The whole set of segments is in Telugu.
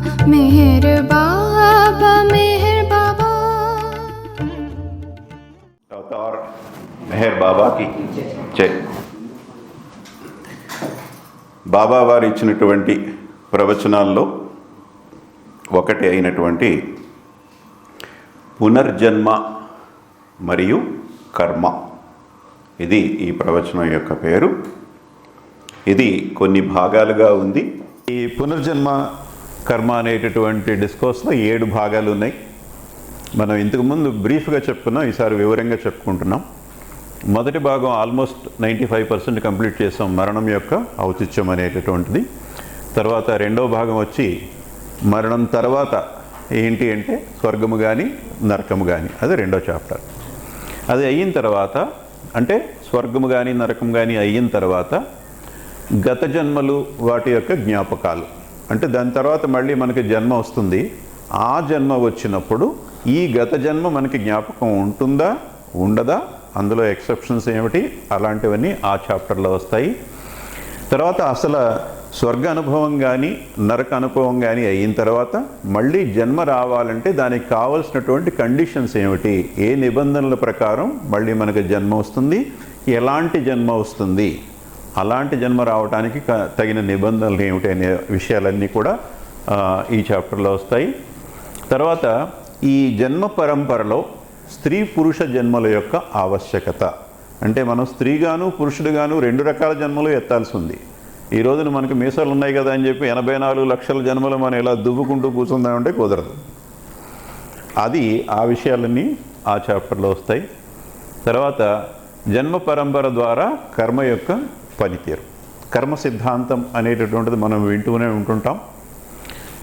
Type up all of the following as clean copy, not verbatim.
मेहर बाबा मेहर बाबा। अवतार मेहर बाबा की जय। బాబా వారు ఇచ్చినటువంటి ప్రవచనాల్లో ఒకటి అయినటువంటి పునర్జన్మ మరియు కర్మ, ఇది ఈ ప్రవచనం యొక్క పేరు. ఇది కొన్ని భాగాలుగా ఉంది. ఈ పునర్జన్మ కర్మ అనేటటువంటి డిస్కోర్స్లో 7 భాగాలు ఉన్నాయి. మనం ఇంతకుముందు బ్రీఫ్గా చెప్పుకున్నాం, ఈసారి వివరంగా చెప్పుకుంటున్నాం. మొదటి భాగం ఆల్మోస్ట్ 95% కంప్లీట్ చేసాం, మరణం యొక్క ఔచిత్యం అనేటటువంటిది. తర్వాత రెండవ భాగం వచ్చి మరణం తర్వాత ఏంటి అంటే స్వర్గము కానీ నరకము కానీ, అది రెండో చాప్టర్. అది అయిన తర్వాత అంటే స్వర్గము కానీ నరకం కానీ అయిన తర్వాత గత జన్మలు వాటి యొక్క జ్ఞాపకాలు, అంటే దాని తర్వాత మళ్ళీ మనకి జన్మ వస్తుంది. ఆ జన్మ వచ్చినప్పుడు ఈ గత జన్మ మనకి జ్ఞాపకం ఉంటుందా ఉండదా, అందులో ఎక్సెప్షన్స్ ఏమిటి, అలాంటివన్నీ ఆ చాప్టర్లో వస్తాయి. తర్వాత అసలు స్వర్గ అనుభవం కానీ నరక అనుభవం కానీ అయిన తర్వాత మళ్ళీ జన్మ రావాలంటే దానికి కావలసినటువంటి కండిషన్స్ ఏమిటి, ఏ నిబంధనల ప్రకారం మళ్ళీ మనకు జన్మ వస్తుంది, ఎలాంటి జన్మ వస్తుంది, అలాంటి జన్మ రావడానికి తగిన నిబంధనలు ఏమిటి అనే విషయాలన్నీ కూడా ఈ చాప్టర్లో వస్తాయి. తర్వాత ఈ జన్మ పరంపరలో స్త్రీ పురుష జన్మల యొక్క ఆవశ్యకత, అంటే మనం స్త్రీగాను పురుషుడుగాను 2 రకాల జన్మలు ఎత్తాల్సి ఉంది. ఈ రోజున మనకి మీసాలు ఉన్నాయి కదా అని చెప్పి 84 లక్షల జన్మలు మనం ఇలా దువ్వుకుంటూ కూర్చుందామంటే కుదరదు. అది ఆ విషయాలన్నీ ఆ చాప్టర్లో వస్తాయి. తర్వాత జన్మ పరంపర ద్వారా కర్మ యొక్క పనితీరు, కర్మ సిద్ధాంతం అనేటటువంటిది మనం వింటూనే ఉంటుంటాం.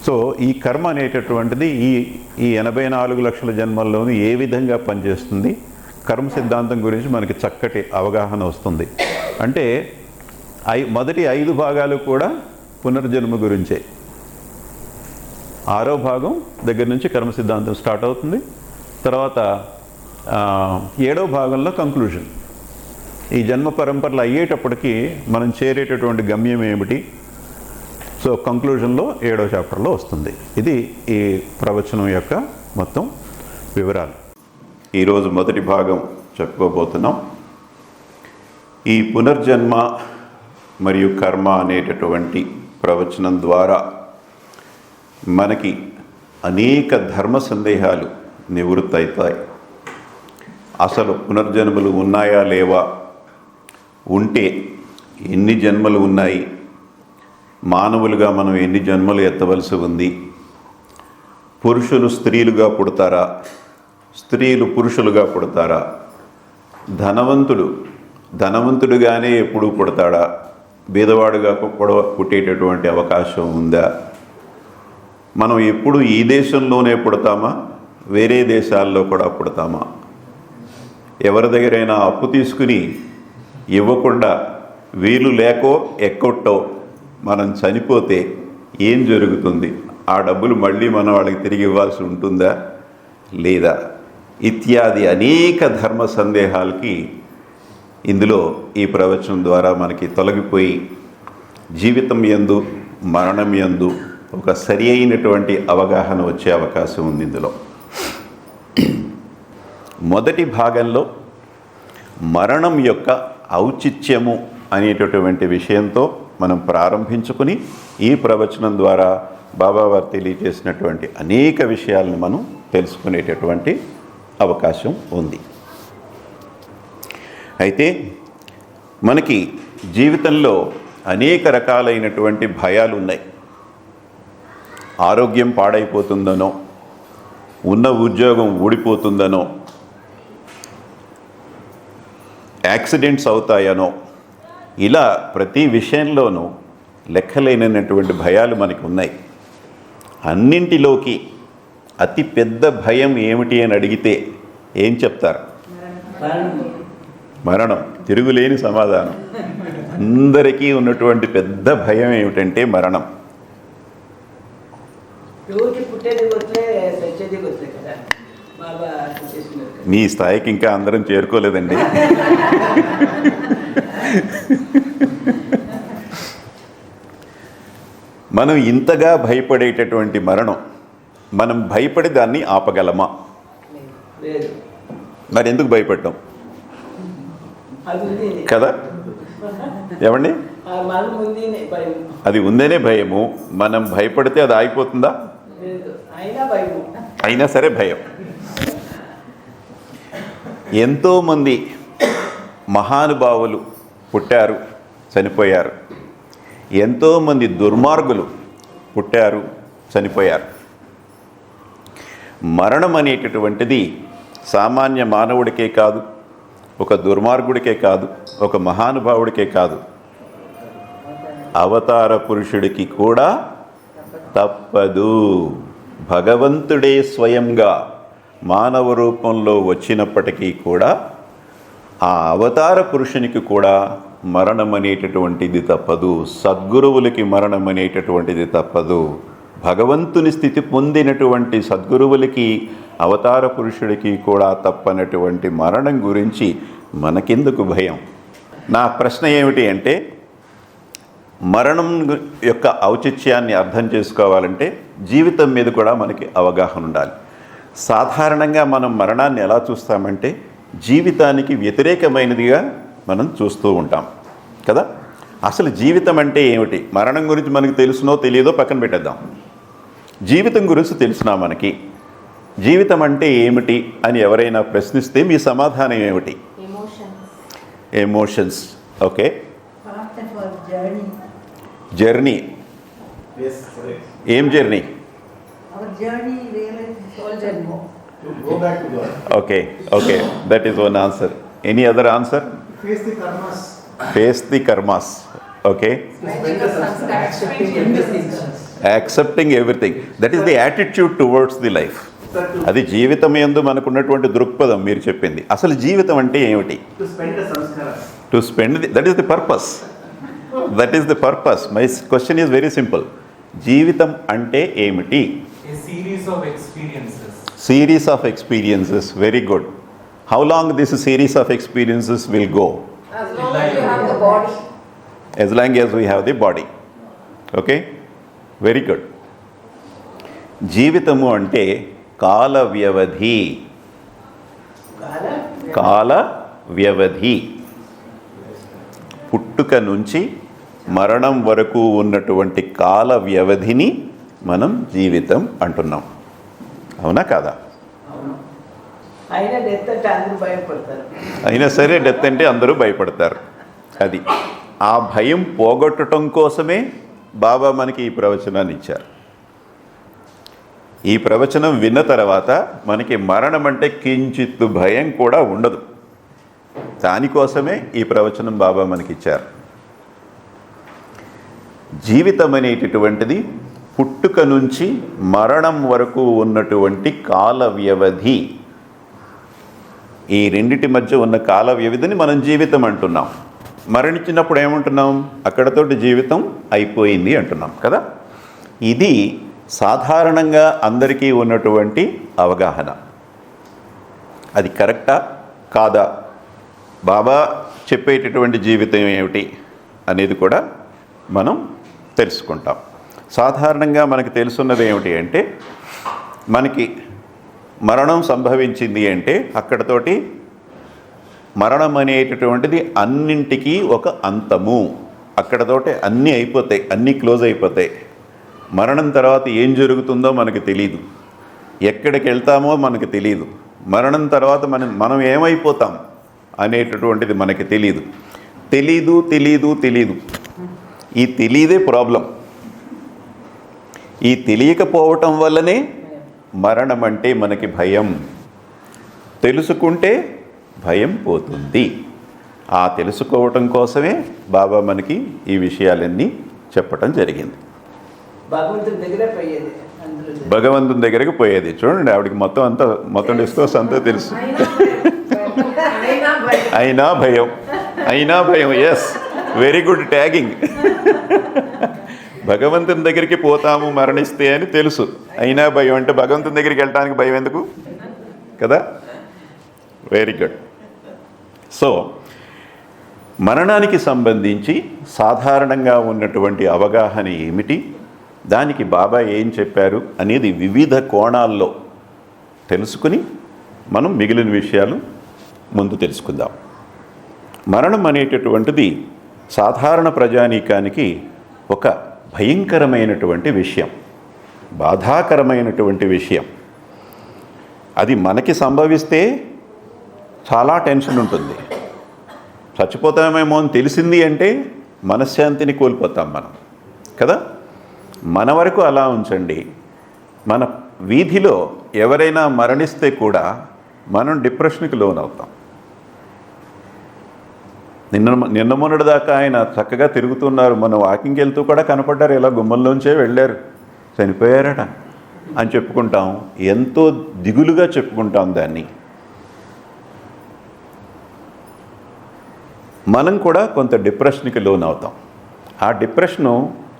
సో ఈ కర్మ అనేటటువంటిది ఈ 84 లక్షల జన్మల్లోనూ ఏ విధంగా పనిచేస్తుంది, కర్మ సిద్ధాంతం గురించి మనకి చక్కటి అవగాహన వస్తుంది. అంటే మొదటి 5 భాగాలు కూడా పునర్జన్మ గురించే. 6వ భాగం దగ్గర నుంచి కర్మ సిద్ధాంతం స్టార్ట్ అవుతుంది. తర్వాత 7వ భాగంలో కంక్లూజన్, ఈ జన్మ పరంపరలు అయ్యేటప్పటికి మనం చేరేటటువంటి గమ్యం ఏమిటి, సో కంక్లూజన్లో 7వ చాప్టర్లో వస్తుంది. ఇది ఈ ప్రవచనం యొక్క మొత్తం వివరాలు. ఈరోజు మొదటి భాగం చెప్పుకోబోతున్నాం. ఈ పునర్జన్మ మరియు కర్మ అనేటటువంటి ప్రవచనం ద్వారా మనకి అనేక ధర్మ సందేహాలు నివృత్తి అవుతాయి. అసలు పునర్జన్మలు ఉన్నాయా లేవా, ఉంటే ఎన్ని జన్మలు ఉన్నాయి, మానవులుగా మనం ఎన్ని జన్మలు ఎత్తవలసి ఉంది, పురుషులు స్త్రీలుగా పుడతారా, స్త్రీలు పురుషులుగా పుడతారా, ధనవంతుడుగానే ఎప్పుడూ పుడతాడా, బీదవాడుగా పుట్టేటటువంటి అవకాశం ఉందా, మనం ఎప్పుడు ఈ దేశంలోనే పుడతామా వేరే దేశాల్లో కూడా పుడతామా, ఎవరి దగ్గరైనా అప్పు తీసుకుని ఇవ్వకుండా వీలు లేకో ఎక్కొట్టో మనం చనిపోతే ఏం జరుగుతుంది, ఆ డబ్బులు మళ్ళీ మనం వాళ్ళకి తిరిగి ఇవ్వాల్సి ఉంటుందా లేదా, ఇత్యాది అనేక ధర్మ సందేహాలకి ఇందులో ఈ ప్రవచనం ద్వారా మనకి తొలగిపోయి జీవితం యందు మరణం యందు ఒక సరి అయినటువంటి అవగాహన వచ్చే అవకాశం ఉంది. ఇందులో మొదటి భాగంలో మరణం యొక్క ఔచిత్యము అనేటటువంటి విషయంతో మనం ప్రారంభించుకుని ఈ ప్రవచనం ద్వారా బాబావారు తెలియజేసినటువంటి అనేక విషయాలను మనం తెలుసుకునేటటువంటి అవకాశం ఉంది. అయితే మనకి జీవితంలో అనేక రకాలైనటువంటి భయాలు ఉన్నాయి. ఆరోగ్యం పాడైపోతుందనో, ఉన్న ఉద్యోగం ఊడిపోతుందనో, యాక్సిడెంట్స్ అవుతాయనో, ఇలా ప్రతి విషయంలోనూ లెక్కలేనటువంటి భయాలు మనకు ఉన్నాయి. అన్నింటిలోకి అతి పెద్ద భయం ఏమిటి అని అడిగితే ఏం చెప్తారు? మరణం. తిరుగులేని సమాధానం. అందరికీ ఉన్నటువంటి పెద్ద భయం ఏమిటంటే మరణం. మీ స్థాయికి ఇంకా అందరం చేరుకోలేదండి. మనం ఇంతగా భయపడేటటువంటి మరణం, మనం భయపడి దాన్ని ఆపగలమా? లేదు. మరి ఎందుకు భయపడ్డాం అది ఉంది. కదా? ఏమండి, ఆ మనం ఉందినే భయం. అది ఉందనే భయము. మనం భయపడితే అది ఆగిపోతుందా? లేదు. అయినా భయం. అయినా సరే భయం. ఎంతోమంది మహానుభావులు పుట్టారు, చనిపోయారు. ఎంతోమంది దుర్మార్గులు పుట్టారు, చనిపోయారు. మరణం అనేటటువంటిది సామాన్య మానవుడికే కాదు, ఒక దుర్మార్గుడికే కాదు, ఒక మహానుభావుడికే కాదు, అవతార పురుషుడికి కూడా తప్పదు. భగవంతుడే స్వయంగా మానవ రూపంలో వచ్చినప్పటికీ కూడా ఆ అవతార పురుషునికి కూడా మరణం అనేటటువంటిది తప్పదు. సద్గురువులకి మరణం అనేటటువంటిది తప్పదు. భగవంతుని స్థితి పొందినటువంటి సద్గురువులకి, అవతార పురుషుడికి కూడా తప్పనటువంటి మరణం గురించి మనకెందుకు భయం? నా ప్రశ్న ఏమిటి అంటే, మరణం యొక్క ఔచిత్యాన్ని అర్థం చేసుకోవాలంటే జీవితం మీద కూడా మనకి అవగాహన ఉండాలి. సాధారణంగా మనం మరణాన్ని ఎలా చూస్తామంటే జీవితానికి వ్యతిరేకమైనదిగా మనం చూస్తూ ఉంటాం కదా. అసలు జీవితం అంటే ఏమిటి? మరణం గురించి మనకు తెలుసునో తెలియదో పక్కన పెట్టేద్దాం. జీవితం గురించి తెలిసినా మనకి జీవితం అంటే ఏమిటి అని ఎవరైనా ప్రశ్నిస్తే మీ సమాధానం ఏమిటి? ఎమోషన్స్. ఓకే. జర్నీ. ఏం journey? Okay, okay, that is one answer. Any other answer? Face the karmas. Okay. Accepting everything. That is the attitude towards the life. అది జీవితం యందు మనకున్నటువంటి దృక్పథం. మీరు చెప్పింది అసలు జీవితం అంటే ఏమిటి? To spend that is the purpose. That is the purpose. My question is very simple. జీవితం అంటే ఏమిటి? Series of experiences. Very good. How long this series of experiences will go? As long as you have the body. As long as we have the body. Okay? Very good. జీవితము అంటే కాల వ్యవధి. కాల వ్యవధి. పుట్టుక నుంచి మరణం వరకు ఉన్నటువంటి కాల వ్యవధిని మనం జీవితం అంటున్నాం. అవునా కాదా? అయినా సరే డెత్ అంటే అందరూ భయపడతారు. అది ఆ భయం పోగొట్టడం కోసమే బాబా మనకి ఈ ప్రవచనాన్ని ఇచ్చారు. ఈ ప్రవచనం విన్న తర్వాత మనకి మరణం అంటే కించిత్తు భయం కూడా ఉండదు. దానికోసమే ఈ ప్రవచనం బాబా మనకి ఇచ్చారు. జీవితం అనేటటువంటిది పుట్టుక నుంచి మరణం వరకు ఉన్నటువంటి కాల వ్యవధి. ఈ రెండిటి మధ్య ఉన్న కాల వ్యవధిని మనం జీవితం అంటున్నాం. మరణించినప్పుడు ఏమంటున్నాం? అక్కడతోటి జీవితం అయిపోయింది అంటున్నాం కదా. ఇది సాధారణంగా అందరికీ ఉన్నటువంటి అవగాహన. అది కరెక్టా కాదా? బాబా చెప్పేటటువంటి జీవితం ఏమిటి అనేది కూడా మనం తెలుసుకుంటాం. సాధారణంగా మనకి తెలుసున్నది ఏమిటి అంటే, మనకి మరణం సంభవించింది అంటే అక్కడతోటి మరణం అనేటటువంటిది అన్నింటికీ ఒక అంతము. అక్కడతోటి అన్నీ అయిపోతాయి, అన్నీ క్లోజ్ అయిపోతాయి. మరణం తర్వాత ఏం జరుగుతుందో మనకు తెలియదు, ఎక్కడికి వెళ్తామో మనకు తెలియదు. మరణం తర్వాత మనం ఏమైపోతాం అనేటటువంటిది మనకి తెలియదు. తెలీదు. ఈ తెలియదే ప్రాబ్లం. ఈ తెలియకపోవటం వల్లనే మరణం అంటే మనకి భయం. తెలుసుకుంటే భయం పోతుంది. ఆ తెలుసుకోవటం కోసమే బాబా మనకి ఈ విషయాలన్నీ చెప్పటం జరిగింది. భగవంతుని దగ్గరికి పోయేది. చూడండి, ఆవిడకి మొత్తం డిస్కోర్స్ అంతా తెలుసు. అయినా భయం. Yes, very good tagging. భగవంతుని దగ్గరికి పోతాము మరణిస్తే అని తెలుసు, అయినా భయం. అంటే భగవంతుని దగ్గరికి వెళ్ళడానికి భయం ఎందుకు కదా. Very good. సో మరణానికి సంబంధించి సాధారణంగా ఉన్నటువంటి అవగాహన ఏమిటి, దానికి బాబా ఏం చెప్పారు అనేది వివిధ కోణాల్లో తెలుసుకుని మనం మిగిలిన విషయాలు ముందు తెలుసుకుందాం. మరణం అనేటటువంటిది సాధారణ ప్రజానీకానికి ఒక భయంకరమైనటువంటి విషయం, బాధాకరమైనటువంటి విషయం. అది మనకి సంభవిస్తే చాలా టెన్షన్ ఉంటుంది. చచ్చిపోతామేమో అని తెలిసింది అంటే మనశ్శాంతిని కోల్పోతాం మనం కదా. మన వరకు అలా ఉంచండి, మన వీధిలో ఎవరైనా మరణిస్తే కూడా డిప్రెషన్కి లోనవుతాం. నిన్న మొన్నటి దాకా ఆయన చక్కగా తిరుగుతున్నారు, మనం వాకింగ్కి వెళ్తూ కూడా కనపడ్డారు, ఇలా గుమ్మంలోంచే వెళ్ళారు, చనిపోయారట అని చెప్పుకుంటాం. ఎంతో దిగులుగా చెప్పుకుంటాం దాన్ని. మనం కూడా కొంత డిప్రెషన్కి లోన్ అవుతాం. ఆ డిప్రెషను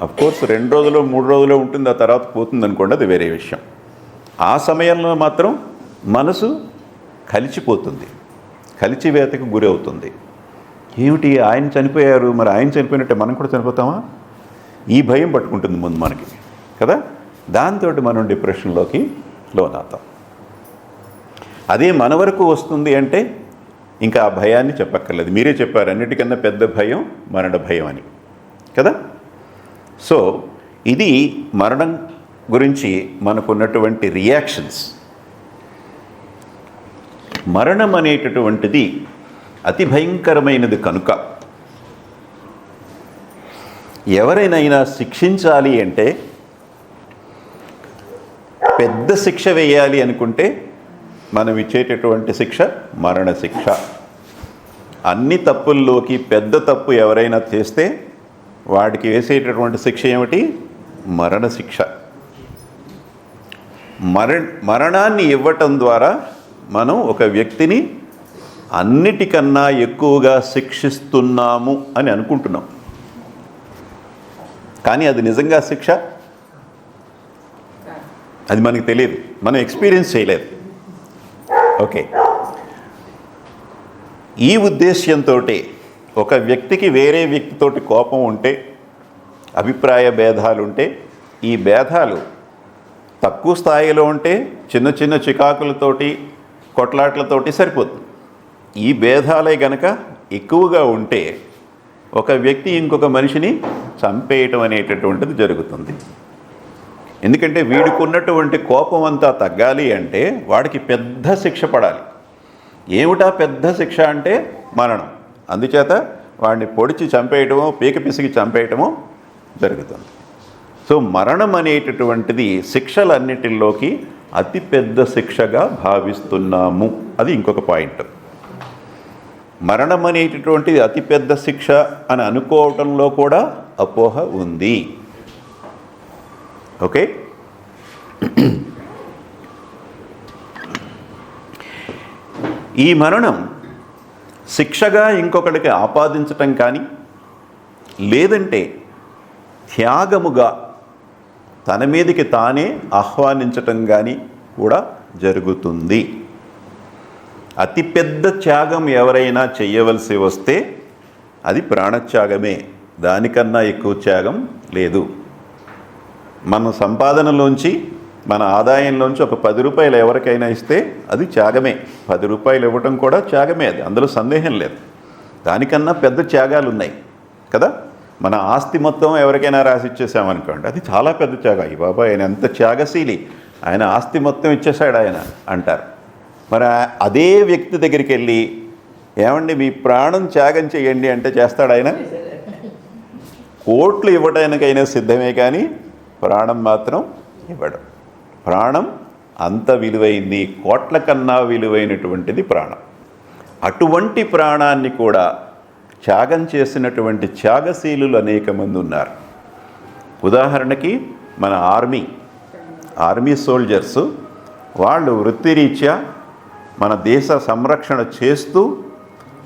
అఫ్కోర్స్ 2 రోజులు 3 రోజులు ఉంటుంది, ఆ తర్వాత పోతుంది అనుకోండి, అది వేరే విషయం. ఆ సమయంలో మాత్రం మనసు కలిచిపోతుంది, కలిచివేతకు గురి అవుతుంది. ఏమిటి ఆయన చనిపోయారు, మరి ఆయన చనిపోయినట్టే మనం కూడా చనిపోతామా, ఈ భయం పట్టుకుంటుంది ముందు మనకి కదా. దాంతో మనం డిప్రెషన్లోకి లోన్ అవుతాం. అదే మన వరకు వస్తుంది అంటే ఇంకా ఆ భయాన్ని చెప్పక్కర్లేదు, మీరే చెప్పారు, అన్నిటికన్నా పెద్ద భయం మరణ భయం అని కదా. సో ఇది మరణం గురించి మనకున్నటువంటి రియాక్షన్స్. మరణం అనేటటువంటిది అతి భయంకరమైనది కనుక ఎవరైనా శిక్షించాలి అంటే, పెద్ద శిక్ష వేయాలి అనుకుంటే మనం ఇచ్చేటటువంటి శిక్ష మరణ శిక్ష. అన్ని తప్పుల్లోకి పెద్ద తప్పు ఎవరైనా చేస్తే వాడికి వేసేటటువంటి శిక్ష ఏమిటి, మరణ శిక్ష. మరణాన్ని ఇవ్వటం ద్వారా మనం ఒక వ్యక్తిని అన్నిటికన్నా ఎక్కువగా శిక్షిస్తున్నాము అని అనుకుంటున్నాం, కానీ అది నిజంగా శిక్ష అది మనకి తెలియదు, మనం ఎక్స్పీరియన్స్ చేయలేదు. ఓకే, ఈ ఉద్దేశ్యంతో ఒక వ్యక్తికి వేరే వ్యక్తితోటి కోపం ఉంటే, అభిప్రాయ భేదాలు ఉంటే, ఈ భేదాలు తక్కువ స్థాయిలో ఉంటే చిన్న చిన్న చికాకులతోటి కొట్లాట్లతోటి సరిపోతుంది. ఈ భేదాలే గనక ఎక్కువగా ఉంటే ఒక వ్యక్తి ఇంకొక మనిషిని చంపేయటం అనేటటువంటిది జరుగుతుంది. ఎందుకంటే వీడికి ఉన్నటువంటి కోపం అంతా తగ్గాలి అంటే వాడికి పెద్ద శిక్ష పడాలి. ఏమిటా పెద్ద శిక్ష అంటే మరణం. అందుచేత వాడిని పొడిచి చంపేయటమో పీక పిసికి చంపేయటమో జరుగుతుంది. సో మరణం అనేటటువంటిది శిక్షలన్నిటిలోకి అతిపెద్ద శిక్షగా భావిస్తున్నాము. అది ఇంకొక పాయింట్. మరణం అనేటటువంటిది అతిపెద్ద శిక్ష అని అనుకోవటంలో కూడా అపోహ ఉంది. ఓకే, ఈ మరణం శిక్షగా ఇంకొకటికి ఆపాదించటం కానీ, లేదంటే త్యాగముగా తన మీదకి తానే ఆహ్వానించటం కానీ కూడా జరుగుతుంది. అతిపెద్ద త్యాగం ఎవరైనా చేయవలసి వస్తే అది ప్రాణత్యాగమే, దానికన్నా ఎక్కువ త్యాగం లేదు. మన సంపాదనలోంచి మన ఆదాయంలోంచి ఒక 10 రూపాయలు ఎవరికైనా ఇస్తే అది త్యాగమే. 10 రూపాయలు ఇవ్వటం కూడా త్యాగమే, అది అందులో సందేహం లేదు. దానికన్నా పెద్ద త్యాగాలు ఉన్నాయి కదా. మన ఆస్తి మొత్తం ఎవరికైనా రాసి ఇచ్చేసామనుకోండి, అది చాలా పెద్ద త్యాగం. ఈ బాబా ఆయన ఎంత త్యాగశీలి, ఆయన ఆస్తి మొత్తం ఇచ్చేసాడు ఆయన అంటారు. మరి అదే వ్యక్తి దగ్గరికి వెళ్ళి ఏమండి మీ ప్రాణం త్యాగం చేయండి అంటే చేస్తాడు ఆయన? కోట్లు ఇవ్వడానికైనా సిద్ధమే, కానీ ప్రాణం మాత్రం ఇవ్వడం. ప్రాణం అంత విలువైంది, కోట్ల కన్నా విలువైనటువంటిది ప్రాణం. అటువంటి ప్రాణాన్ని కూడా త్యాగం చేసినటువంటి త్యాగశీలులు అనేక మంది ఉన్నారు. ఉదాహరణకి మన ఆర్మీ సోల్జర్సు, వాళ్ళు వృత్తిరీత్యా మన దేశ సంరక్షణ చేస్తూ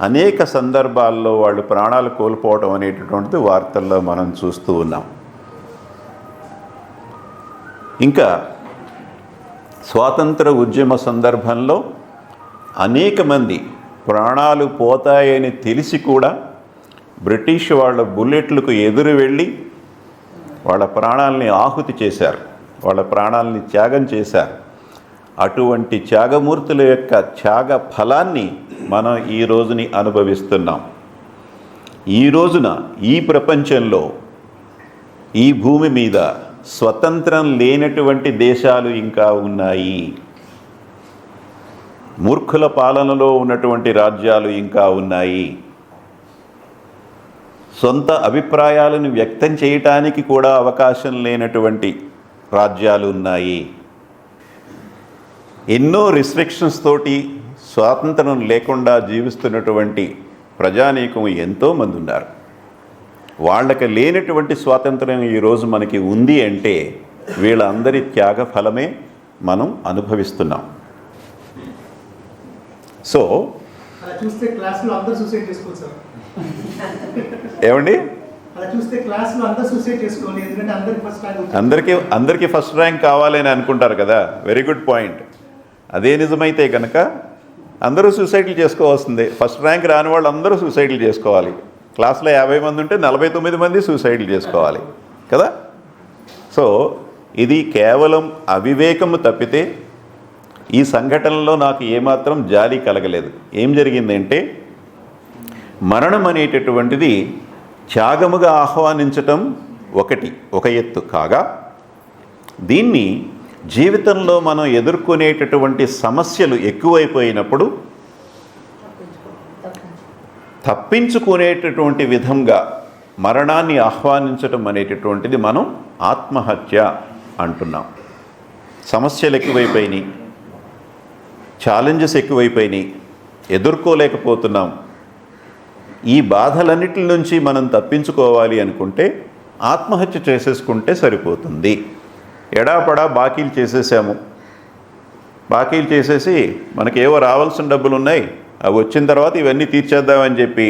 అనేక సందర్భాల్లో వాళ్ళు ప్రాణాలు కోల్పోవడం అనేటటువంటిది వార్తల్లో మనం చూస్తూ ఉన్నాం. ఇంకా స్వాతంత్ర ఉద్యమ సందర్భంలో అనేక మంది ప్రాణాలు పోతాయని తెలిసి కూడా బ్రిటిష్ వాళ్ళ బుల్లెట్లకు ఎదురు వెళ్ళి వాళ్ళ ప్రాణాలని ఆహుతి చేశారు, వాళ్ళ ప్రాణాలని త్యాగం చేశారు. అటువంటి త్యాగమూర్తుల యొక్క త్యాగ ఫలాన్ని మనం ఈ రోజుని అనుభవిస్తున్నాం. ఈ రోజున ఈ ప్రపంచంలో ఈ భూమి మీద స్వతంత్రం లేనటువంటి దేశాలు ఇంకా ఉన్నాయి. మూర్ఖుల పాలనలో ఉన్నటువంటి రాజ్యాలు ఇంకా ఉన్నాయి. సొంత అభిప్రాయాలను వ్యక్తం చేయటానికి కూడా అవకాశం లేనటువంటి రాజ్యాలు ఉన్నాయి. ఎన్నో రిస్ట్రిక్షన్స్ తోటి స్వాతంత్రం లేకుండా జీవిస్తున్నటువంటి ప్రజానీకం ఎంతోమంది ఉన్నారు. వాళ్ళకి లేనటువంటి స్వాతంత్రం ఈరోజు మనకి ఉంది అంటే వీళ్ళందరి త్యాగ ఫలమే మనం అనుభవిస్తున్నాం. సో అలా చూస్తే క్లాస్లో అందరూ సూసైడ్ చేసుకోవచ్చు సార్. ఏమండి, అలా చూస్తే క్లాస్లో అందరూ సూసైడ్ చేసుకోవాలి, ఎందుకంటే అందరికీ ఫస్ట్ ర్యాంక్ కావాలని అనుకుంటారు కదా. Very good point. అదే నిజమైతే కనుక అందరూ సూసైడ్లు చేసుకోవాల్సిందే. ఫస్ట్ ర్యాంక్ రాని వాళ్ళు అందరూ సూసైడ్లు చేసుకోవాలి. క్లాస్లో 50 మంది ఉంటే 49 మంది సూసైడ్లు చేసుకోవాలి కదా. సో ఇది కేవలం అవివేకము తప్పితే ఈ సంఘటనలో నాకు ఏమాత్రం జాలి కలగలేదు. ఏం జరిగిందంటే, మరణం అనేటటువంటిది త్యాగముగా ఆహ్వానించటం ఒక ఎత్తు కాగా, దీన్ని జీవితంలో మనం ఎదుర్కొనేటటువంటి సమస్యలు ఎక్కువైపోయినప్పుడు తప్పించుకునేటటువంటి విధంగా మరణాన్ని ఆహ్వానించటం అనేటటువంటిది మనం ఆత్మహత్య అంటున్నాం. సమస్యలు ఎక్కువైపోయినాయి, ఛాలెంజెస్ ఎక్కువైపోయినాయి, ఎదుర్కోలేకపోతున్నాం. ఈ బాధలన్నిటి నుంచి మనం తప్పించుకోవాలి అనుకుంటే ఆత్మహత్య చేసేసుకుంటే సరిపోతుంది. ఎడాపడా బాకీలు చేసేసాము, బాకీలు చేసేసి మనకేవో రావాల్సిన డబ్బులు ఉన్నాయి, అవి వచ్చిన తర్వాత ఇవన్నీ తీర్చేద్దామని చెప్పి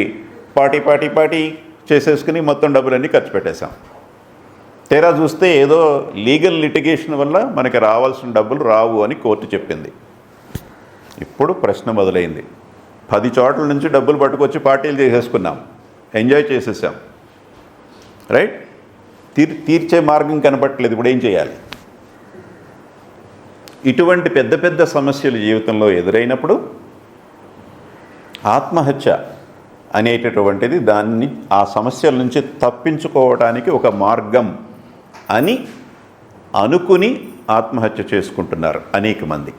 పాటి చేసేసుకుని మొత్తం డబ్బులన్నీ ఖర్చు పెట్టేశాం. తీరా చూస్తే ఏదో లీగల్ లిటిగేషన్ వల్ల మనకి రావాల్సిన డబ్బులు రావు అని కోర్టు చెప్పింది. ఇప్పుడు ప్రశ్న మొదలైంది. 10 చోట్ల నుంచి డబ్బులు పట్టుకొచ్చి పార్టీలు చేసేసుకున్నాం, ఎంజాయ్ చేసేసాం, రైట్? తీర్చే మార్గం కనపట్టలేదు. ఇప్పుడు ఏం చేయాలి? ఇటువంటి పెద్ద పెద్ద సమస్యలు జీవితంలో ఎదురైనప్పుడు ఆత్మహత్య అనేటటువంటిది ఆ సమస్యల నుంచి తప్పించుకోవడానికి ఒక మార్గం అని అనుకుని ఆత్మహత్య చేసుకుంటున్నారు అనేక మంది.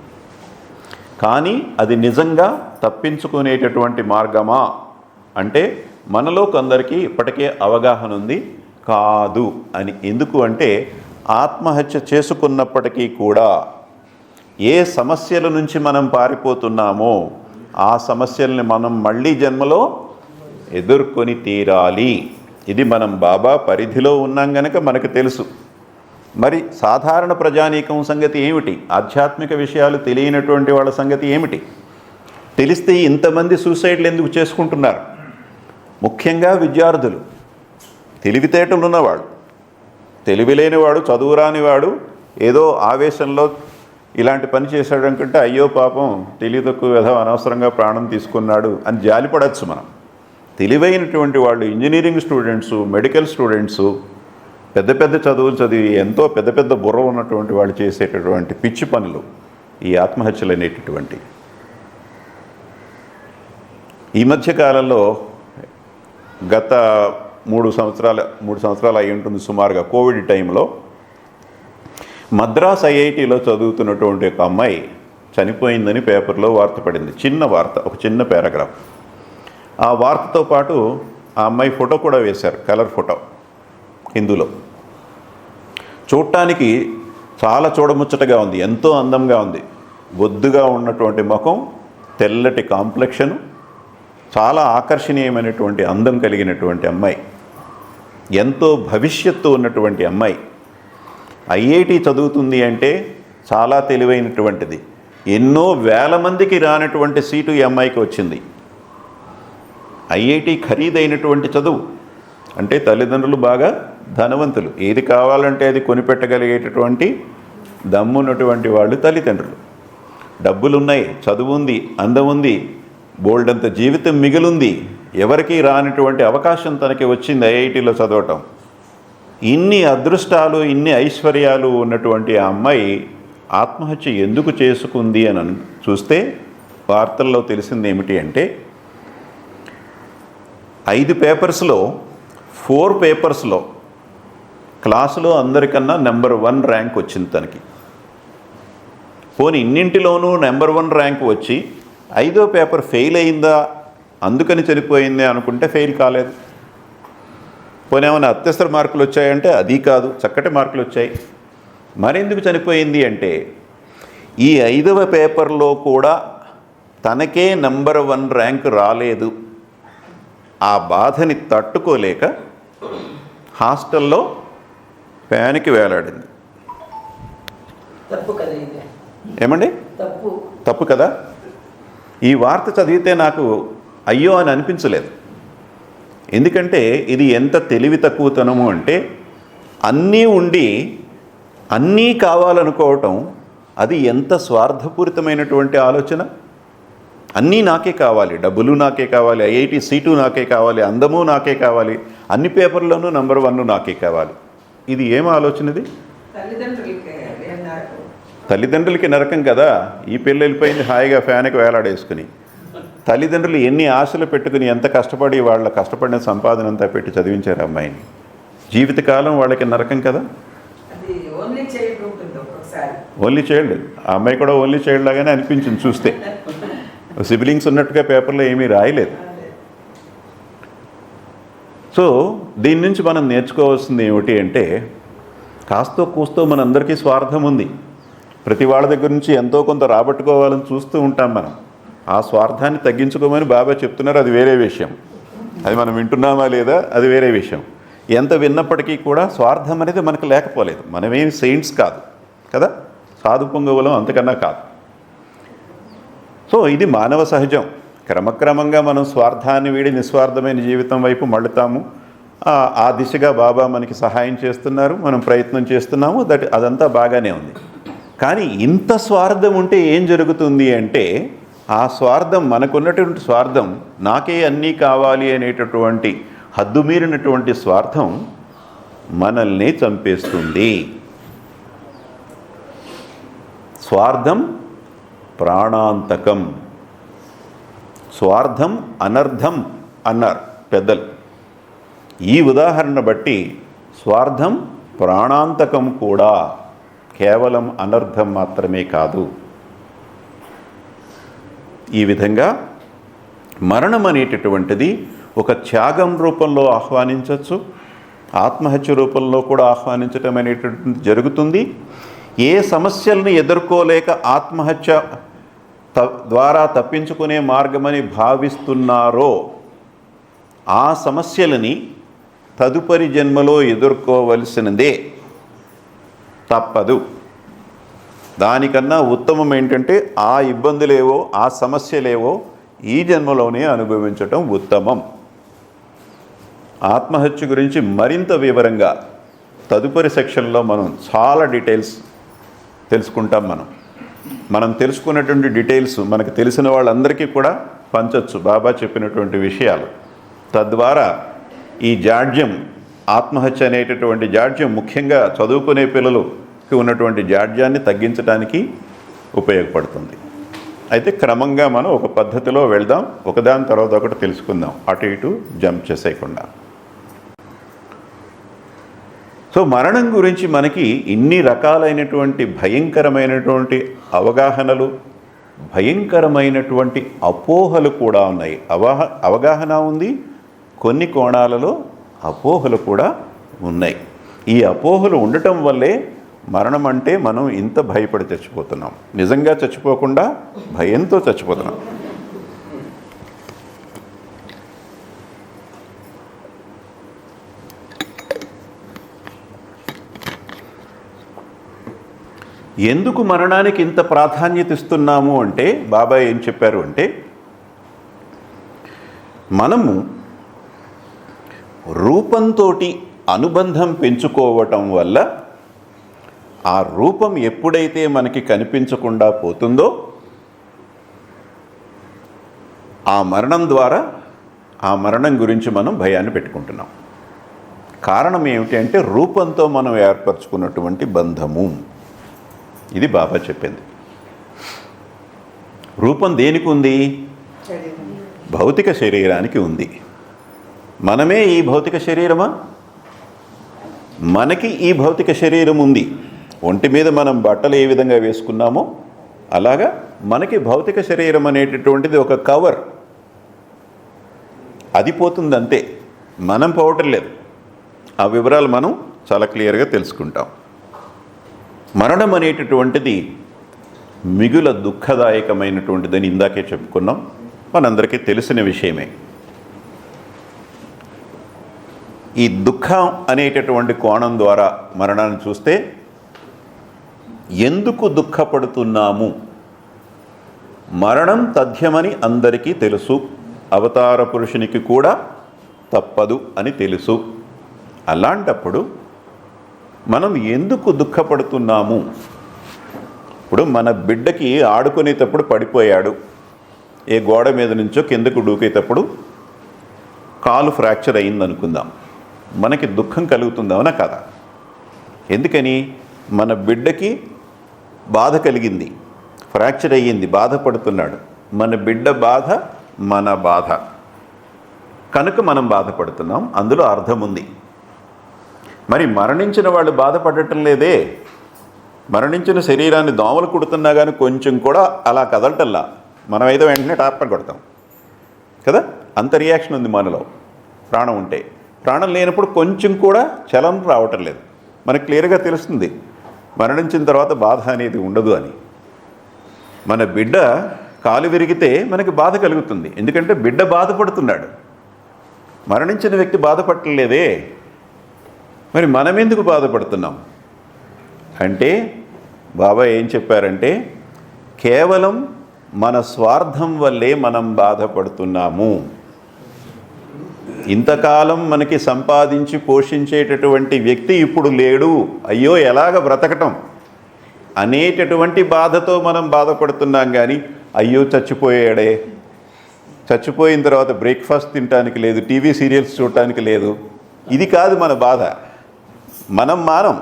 కానీ అది నిజంగా తప్పించుకునేటటువంటి మార్గమా అంటే మనలో కొందరికి ఇప్పటికే అవగాహన ఉంది, కాదు అని. ఎందుకు అంటే ఆత్మహత్య చేసుకున్నప్పటికీ కూడా ఏ సమస్యల నుంచి మనం పారిపోతున్నామో ఆ సమస్యల్ని మనం మళ్ళీ జన్మలో ఎదుర్కొని తీరాలి. ఇది మనం బాబా పరిధిలో ఉన్నాం గనక మనకు తెలుసు. మరి సాధారణ ప్రజానీకం సంగతి ఏమిటి? ఆధ్యాత్మిక విషయాలు తెలియనటువంటి వాళ్ళ సంగతి ఏమిటి? తెలిస్తే ఇంతమంది సూసైడ్లు ఎందుకు చేసుకుంటున్నారు? ముఖ్యంగా విద్యార్థులు, తెలివితేటలు ఉన్నవాడు, తెలివిలేనివాడు, చదువురానివాడు ఏదో ఆవేశంలో ఇలాంటి పని చేశాడు అనుకుంటే అయ్యో పాపం తెలివి తక్కువ విధం అనవసరంగా ప్రాణం తీసుకున్నాడు అని జాలిపడచ్చు మనం. తెలివైనటువంటి వాళ్ళు, ఇంజనీరింగ్ స్టూడెంట్సు, మెడికల్ స్టూడెంట్సు, పెద్ద పెద్ద చదువులు చదివి ఎంతో పెద్ద పెద్ద బుర్ర ఉన్నటువంటి వాళ్ళు చేసేటటువంటి పిచ్చి పనులు ఈ ఆత్మహత్యలు అనేటటువంటి. ఈ మధ్యకాలంలో గత 3 సంవత్సరాలు అయి ఉంటుంది సుమారుగా, కోవిడ్ టైంలో మద్రాస్ ఐఐటిలో చదువుతున్నటువంటి ఒక అమ్మాయి చనిపోయిందని పేపర్లో వార్త పడింది. చిన్న వార్త, ఒక చిన్న పారాగ్రాఫ్. ఆ వార్తతో పాటు ఆ అమ్మాయి ఫోటో కూడా వేశారు, కలర్ ఫోటో హిందూలో. చూడటానికి చాలా చూడముచ్చటగా ఉంది, ఎంతో అందంగా ఉంది. బొద్దుగా ఉన్నటువంటి ముఖం, తెల్లటి కాంప్లెక్షను, చాలా ఆకర్షణీయమైనటువంటి అందం కలిగినటువంటి అమ్మాయి, ఎంతో భవిష్యత్తు ఉన్నటువంటి అమ్మాయి. ఐఐటి చదువుతుంది అంటే చాలా తెలివైనటువంటిది. ఎన్నో వేల మందికి రానటువంటి సీటు ఈ అమ్మాయికి వచ్చింది. ఐఐటి ఖరీదైనటువంటి చదువు, అంటే తల్లిదండ్రులు బాగా ధనవంతులు, ఏది కావాలంటే అది కొనిపెట్టగలిగేటటువంటి దమ్మున్నటువంటి వాళ్ళు తల్లిదండ్రులు. డబ్బులున్నాయి, చదువు ఉంది, అందం ఉంది, బోల్డంత జీవితం మిగిలింది. ఎవరికీ రానటువంటి అవకాశం తనకి వచ్చింది ఐఐటిలో చదవటం. ఇన్ని అదృష్టాలు, ఇన్ని ఐశ్వర్యాలు ఉన్నటువంటి ఆ అమ్మాయి ఆత్మహత్య ఎందుకు చేసుకుంది అని చూస్తే వార్తల్లో తెలిసింది ఏమిటి అంటే 5 పేపర్స్లో 4 పేపర్స్లో క్లాసులో అందరికన్నా నెంబర్ 1 ర్యాంక్ వచ్చింది తనకి. పోనీ ఇన్నింటిలోనూ నెంబర్ 1 ర్యాంక్ వచ్చి 5వ పేపర్ ఫెయిల్ అయిందా అందుకని చనిపోయింది అనుకుంటే ఫెయిల్ కాలేదు. పోనీ ఏమైనా అత్యవసర మార్కులు వచ్చాయంటే అది కాదు, చక్కటి మార్కులు వచ్చాయి. మరెందుకు చనిపోయింది అంటే ఈ 5వ పేపర్లో కూడా తనకే నెంబర్ 1 ర్యాంక్ రాలేదు. ఆ బాధని తట్టుకోలేక హాస్టల్లో ఫ్యాన్కి వేలాడింది. తప్పు కదా ఇది. ఏమండి? తప్పు కదా. ఈ వార్త చదివితే నాకు అయ్యో అని అనిపించలేదు. ఎందుకంటే ఇది ఎంత తెలివి తక్కువతనము అంటే అన్నీ ఉండి అన్నీ కావాలనుకోవటం అది ఎంత స్వార్థపూరితమైనటువంటి ఆలోచన. అన్నీ నాకే కావాలి, డబ్బులు నాకే కావాలి, ఐఐటి సీటు నాకే కావాలి, అందము నాకే కావాలి, అన్ని పేపర్లోనూ నెంబర్ 1 నాకే కావాలి. ఇది ఏం ఆలోచన ఇది? తల్లిదండ్రులకి నరకం కదా. ఈ పిల్ల వెళ్ళిపోయింది హాయిగా ఫ్యాన్కి వేలాడేసుకుని. తల్లిదండ్రులు ఎన్ని ఆశలు పెట్టుకుని ఎంత కష్టపడి వాళ్ళ కష్టపడిన సంపాదన అంతా పెట్టి చదివించారు అమ్మాయిని. జీవితకాలం వాళ్ళకి నరకం కదా. Only child. ఆ అమ్మాయి కూడా ఓన్లీ చైల్డ్ లాగానే అనిపించింది చూస్తే. సిబ్లింగ్స్ ఉన్నట్టుగా పేపర్లో ఏమీ రాయలేదు. సో దీని నుంచి మనం నేర్చుకోవాల్సింది ఏమిటి అంటే కాస్తో కూస్తో మనందరికీ స్వార్థం ఉంది. ప్రతి వాళ్ళ దగ్గర నుంచి ఎంతో కొంత రాబట్టుకోవాలని చూస్తూ ఉంటాం మనం. ఆ స్వార్థాన్ని తగ్గించుకోమని బాబా చెప్తున్నారు, అది వేరే విషయం. అది మనం వింటున్నామా లేదా అది వేరే విషయం. ఎంత విన్నప్పటికీ కూడా స్వార్థం అనేది మనకు లేకపోలేదు. మనమేమి సెయింట్స్ కాదు కదా, సాధు పొంగవులం అంతకన్నా కాదు. సో ఇది మానవ సహజం. క్రమక్రమంగా మనం స్వార్థాన్ని వీడి నిస్వార్థమైన జీవితం వైపు మళ్ళుతాము. ఆ దిశగా బాబా మనకి సహాయం చేస్తున్నారు, మనం ప్రయత్నం చేస్తున్నాము. అదంతా బాగానే ఉంది. కానీ ఇంత స్వార్థం ఉంటే ఏం జరుగుతుంది అంటే ఆ స్వార్థం, మనకున్నటువంటి స్వార్థం, నాకే అన్నీ కావాలి అనేటటువంటి హద్దుమీరినటువంటి స్వార్థం మనల్ని చంపేస్తుంది. స్వార్థం ప్రాణాంతకం. స్వార్థం అనర్థం అన్నారు పెద్దలు. ఈ ఉదాహరణ బట్టి స్వార్థం ప్రాణాంతకం కూడా, కేవలం అనర్థం మాత్రమే కాదు. ఈ విధంగా మరణం అనేటటువంటిది ఒక త్యాగం రూపంలో ఆహ్వానించవచ్చు, ఆత్మహత్య రూపంలో కూడా ఆహ్వానించటం అనేటటువంటిది జరుగుతుంది. ఏ సమస్యలను ఎదుర్కోలేక ఆత్మహత్య ద్వారా తప్పించుకునే మార్గమని భావిస్తున్నారో ఆ సమస్యలని తదుపరి జన్మలో ఎదుర్కోవలసినదే, తప్పదు. దానికన్నా ఉత్తమం ఏంటంటే ఆ ఇబ్బందులేవో ఆ సమస్యలేవో ఈ జన్మలోనే అనుభవించటం ఉత్తమం. ఆత్మహత్య గురించి మరింత వివరంగా తదుపరి సెక్షన్లో మనం చాలా డీటెయిల్స్ తెలుసుకుంటాం. మనం తెలుసుకున్నటువంటి డీటెయిల్స్ మనకు తెలిసిన వాళ్ళందరికీ కూడా పంచవచ్చు బాబా చెప్పినటువంటి విషయాలు. తద్వారా ఈ జాడ్యం, ఆత్మహత్య అనేటటువంటి జాడ్యం, ముఖ్యంగా చదువుకునే పిల్లలకి ఉన్నటువంటి జాడ్యాన్ని తగ్గించడానికి ఉపయోగపడుతుంది. అయితే క్రమంగా మనం ఒక పద్ధతిలో వెళ్దాం, ఒకదాని తర్వాత ఒకటి తెలుసుకుందాం, అటు ఇటు జంప్ చేసేయకుండా. సో మరణం గురించి మనకి ఇన్ని రకాలైనటువంటి భయంకరమైనటువంటి అవగాహనలు, భయంకరమైనటువంటి అపోహలు కూడా ఉన్నాయి. అవగాహన ఉంది, కొన్ని కోణాలలో అపోహలు కూడా ఉన్నాయి. ఈ అపోహలు ఉండటం వల్లే మరణం అంటే మనం ఇంత భయపడి చచ్చిపోతున్నాం. నిజంగా చచ్చిపోకుండా భయంతో చచ్చిపోతున్నాం. ఎందుకు మరణానికి ఇంత ప్రాధాన్యత ఇస్తున్నాము అంటే బాబా ఏం చెప్పారు అంటే, మనము రూపంతో అనుబంధం పెంచుకోవటం వల్ల ఆ రూపం ఎప్పుడైతే మనకి కనిపించకుండా పోతుందో ఆ మరణం ద్వారా ఆ మరణం గురించి మనం భయాన్ని పెట్టుకుంటున్నాం. కారణం ఏమిటి అంటే రూపంతో మనం ఏర్పరచుకున్నటువంటి బంధము. ఇది బాబా చెప్పింది. రూపం దేనికి ఉంది? భౌతిక శరీరానికి ఉంది. మనమే ఈ భౌతిక శరీరమా? మనకి ఈ భౌతిక శరీరం ఉంది. ఒంటి మీద మనం బట్టలు ఏ విధంగా వేసుకున్నామో అలాగా మనకి భౌతిక శరీరం అనేటటువంటిది ఒక కవర్. అది పోతుంది అంతే, మనం పోవటం లేదు. ఆ వివరాలు మనం చాలా క్లియర్గా తెలుసుకుంటాం. మరణం అనేటటువంటిది మిగుల దుఃఖదాయకమైనటువంటిదని ఇందాకే చెప్పుకున్నాం, మనందరికీ తెలిసిన విషయమే. ఈ దుఃఖం అనేటటువంటి కోణం ద్వారా మరణాన్ని చూస్తే ఎందుకు దుఃఖపడుతున్నాము? మరణం తథ్యమని అందరికీ తెలుసు, అవతార పురుషునికి కూడా తప్పదు అని తెలుసు. అలాంటప్పుడు మనం ఎందుకు దుఃఖపడుతున్నాము? ఇప్పుడు మన బిడ్డకి ఆడుకునేటప్పుడు పడిపోయాడు, ఏ గోడ మీద నుంచో కిందకు దూకేటప్పుడు కాలు ఫ్రాక్చర్ అయిందనుకుందాం, మనకి దుఃఖం కలుగుతుందవునా కదా? ఎందుకని? మన బిడ్డకి బాధ కలిగింది, ఫ్రాక్చర్ అయ్యింది, బాధపడుతున్నాడు. మన బిడ్డ బాధ మన బాధ కనుక మనం బాధపడుతున్నాం, అందులో అర్థం ఉంది. మరి మరణించిన వాళ్ళు బాధపడటం లేదే. మరణించిన శరీరాన్ని దోమలు కుడుతున్నా కానీ కొంచెం కూడా అలా కదలటల్లా, మనమైతే వెంటనే టాపర్ కొడతాం కదా. అంత రియాక్షన్ ఉంది మనలో. ప్రాణం ఉంటే, ప్రాణం లేనప్పుడు కొంచెం కూడా చలనం రావటం లేదు. మనకు క్లియర్గా తెలుస్తుంది మరణించిన తర్వాత బాధ అనేది ఉండదు అని. మన బిడ్డ కాలు విరిగితే మనకి బాధ కలుగుతుంది, ఎందుకంటే బిడ్డ బాధపడుతున్నాడు. మరణించిన వ్యక్తి బాధపడలేదే. మరి మనం ఎందుకు బాధపడుతున్నాం అంటే బాబా ఏం చెప్పారంటే కేవలం మన స్వార్థం వల్లే మనం బాధపడుతున్నాము. ఇంతకాలం మనకి సంపాదించి పోషించేటటువంటి వ్యక్తి ఇప్పుడు లేడు, అయ్యో ఎలాగ బ్రతకటం అనేటటువంటి బాధతో మనం బాధపడుతున్నాం. కానీ అయ్యో చచ్చిపోయాడే, చచ్చిపోయిన తర్వాత బ్రేక్ఫాస్ట్ తినడానికి లేదు, టీవీ సీరియల్స్ చూడటానికి లేదు, ఇది కాదు మన బాధ. మనం మానం,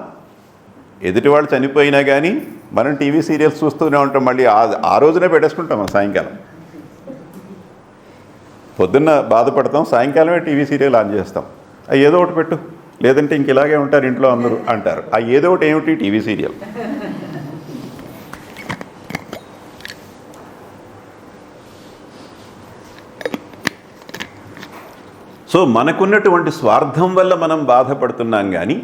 ఎదుటివాళ్ళు చనిపోయినా కానీ మనం టీవీ సీరియల్స్ చూస్తూనే ఉంటాం. మళ్ళీ ఆ రోజునే పెట్టేసుకుంటాం. సాయంకాలం పొద్దున్న బాధపడతాం, సాయంకాలమే టీవీ సీరియల్ ఆన్ చేస్తాం. ఏదో ఒకటి పెట్టు, లేదంటే ఇంక ఇలాగే ఉంటారు ఇంట్లో అందరూ అంటారు. ఏదో ఒకటి ఏమిటి? TV serial. సో మనకున్నటువంటి స్వార్థం వల్ల మనం బాధపడుతున్నాం, కానీ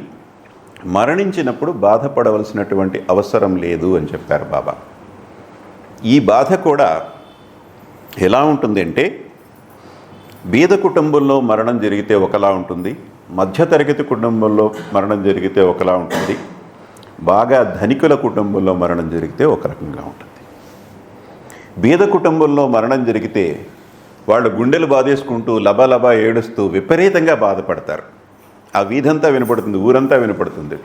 మరణించినప్పుడు బాధపడవలసినటువంటి అవసరం లేదు అని చెప్పారు బాబా. ఈ బాధ కూడా ఎలా ఉంటుందంటే బీద కుటుంబంలో మరణం జరిగితే ఒకలా ఉంటుంది, మధ్యతరగతి కుటుంబంలో మరణం జరిగితే ఒకలా ఉంటుంది, బాగా ధనికుల కుటుంబంలో మరణం జరిగితే ఒక రకంగా ఉంటుంది. బీద కుటుంబంలో మరణం జరిగితే వాళ్ళు గుండెలు బాధేసుకుంటూ లబలబా ఏడుస్తూ విపరీతంగా బాధపడతారు. ఆ వీధంతా వినపడుతుంది, ఊరంతా వినపడుతుంది,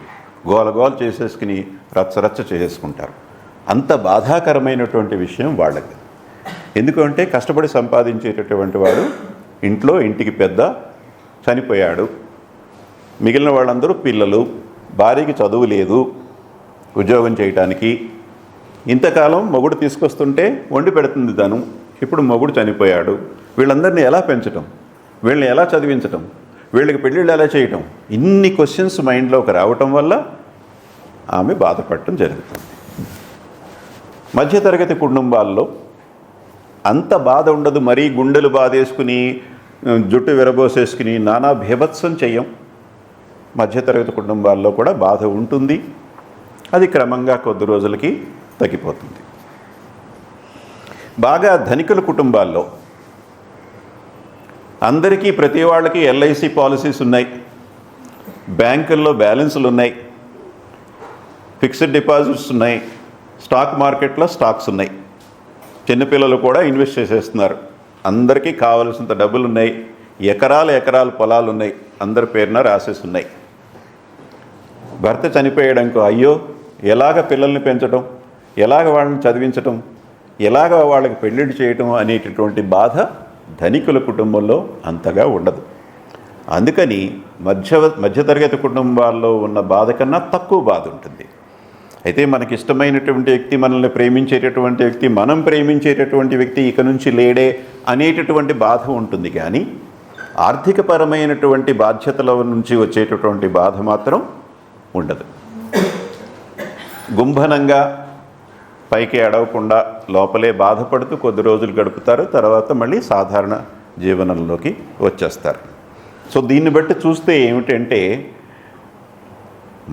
గోలగోలు చేసేసుకుని రచ్చరచ్చ చేసేసుకుంటారు. అంత బాధాకరమైనటువంటి విషయం వాళ్ళకి. ఎందుకంటే కష్టపడి సంపాదించేటటువంటి వాడు ఇంట్లో ఇంటికి పెద్ద చనిపోయాడు, మిగిలిన వాళ్ళందరూ పిల్లలు, భార్యకి చదువు లేదు ఉద్యోగం చేయటానికి, ఇంతకాలం మొగుడు తీసుకొస్తుంటే వండి పెడుతుంది తను, ఇప్పుడు మొగుడు చనిపోయాడు, వీళ్ళందరినీ ఎలా పెంచటం, వీళ్ళని ఎలా చదివించటం, వీళ్ళకి పెళ్ళిళ్ళు ఎలా చేయటం, ఇన్ని క్వశ్చన్స్ మైండ్లోకి రావటం వల్ల ఆమె బాధపడటం జరుగుతుంది. మధ్యతరగతి కుటుంబాల్లో అంత బాధ ఉండదు, మరీ గుండెలు బాధేసుకుని జుట్టు విరబోసేసుకుని నానా భీభత్సం చెయ్యం. మధ్యతరగతి కుటుంబాల్లో కూడా బాధ ఉంటుంది, అది క్రమంగా కొద్ది రోజులకి తగ్గిపోతుంది. బాగా ధనికుల కుటుంబాల్లో అందరికీ ప్రతి వాళ్ళకి ఎల్ఐసి పాలసీస్ ఉన్నాయి, బ్యాంకుల్లో బ్యాలెన్సులు ఉన్నాయి, ఫిక్స్డ్ డిపాజిట్స్ ఉన్నాయి, స్టాక్ మార్కెట్లో స్టాక్స్ ఉన్నాయి, చిన్నపిల్లలు కూడా ఇన్వెస్ట్ చేసేస్తున్నారు, అందరికీ కావలసినంత డబ్బులు ఉన్నాయి, ఎకరాల పొలాలు ఉన్నాయి, అందరి పేరున రాసేసి ఉన్నాయి. భర్త చనిపోయాడనుకో, అయ్యో ఎలాగ పిల్లల్ని పెంచడం, ఎలాగ వాళ్ళని చదివించటం, ఎలాగ వాళ్ళకి పెళ్ళిళ్ళు చేయటం అనేటటువంటి బాధ ధనికుల కుటుంబంలో అంతగా ఉండదు. అందుకని మధ్యతరగతి కుటుంబాల్లో ఉన్న బాధ కన్నా తక్కువ బాధ ఉంటుంది. అయితే మనకి ఇష్టమైనటువంటి వ్యక్తి, మనల్ని ప్రేమించేటటువంటి వ్యక్తి, మనం ప్రేమించేటటువంటి వ్యక్తి ఇక నుంచి లేడే అనేటటువంటి బాధ ఉంటుంది. కానీ ఆర్థికపరమైనటువంటి బాధ్యతల నుంచి వచ్చేటటువంటి బాధ మాత్రం ఉండదు. గుంభనంగా పైకి అడవకుండా లోపలే బాధపడుతూ కొద్ది రోజులు గడుపుతారు, తర్వాత మళ్ళీ సాధారణ జీవనంలోకి వచ్చేస్తారు. సో దీన్ని బట్టి చూస్తే ఏమిటంటే,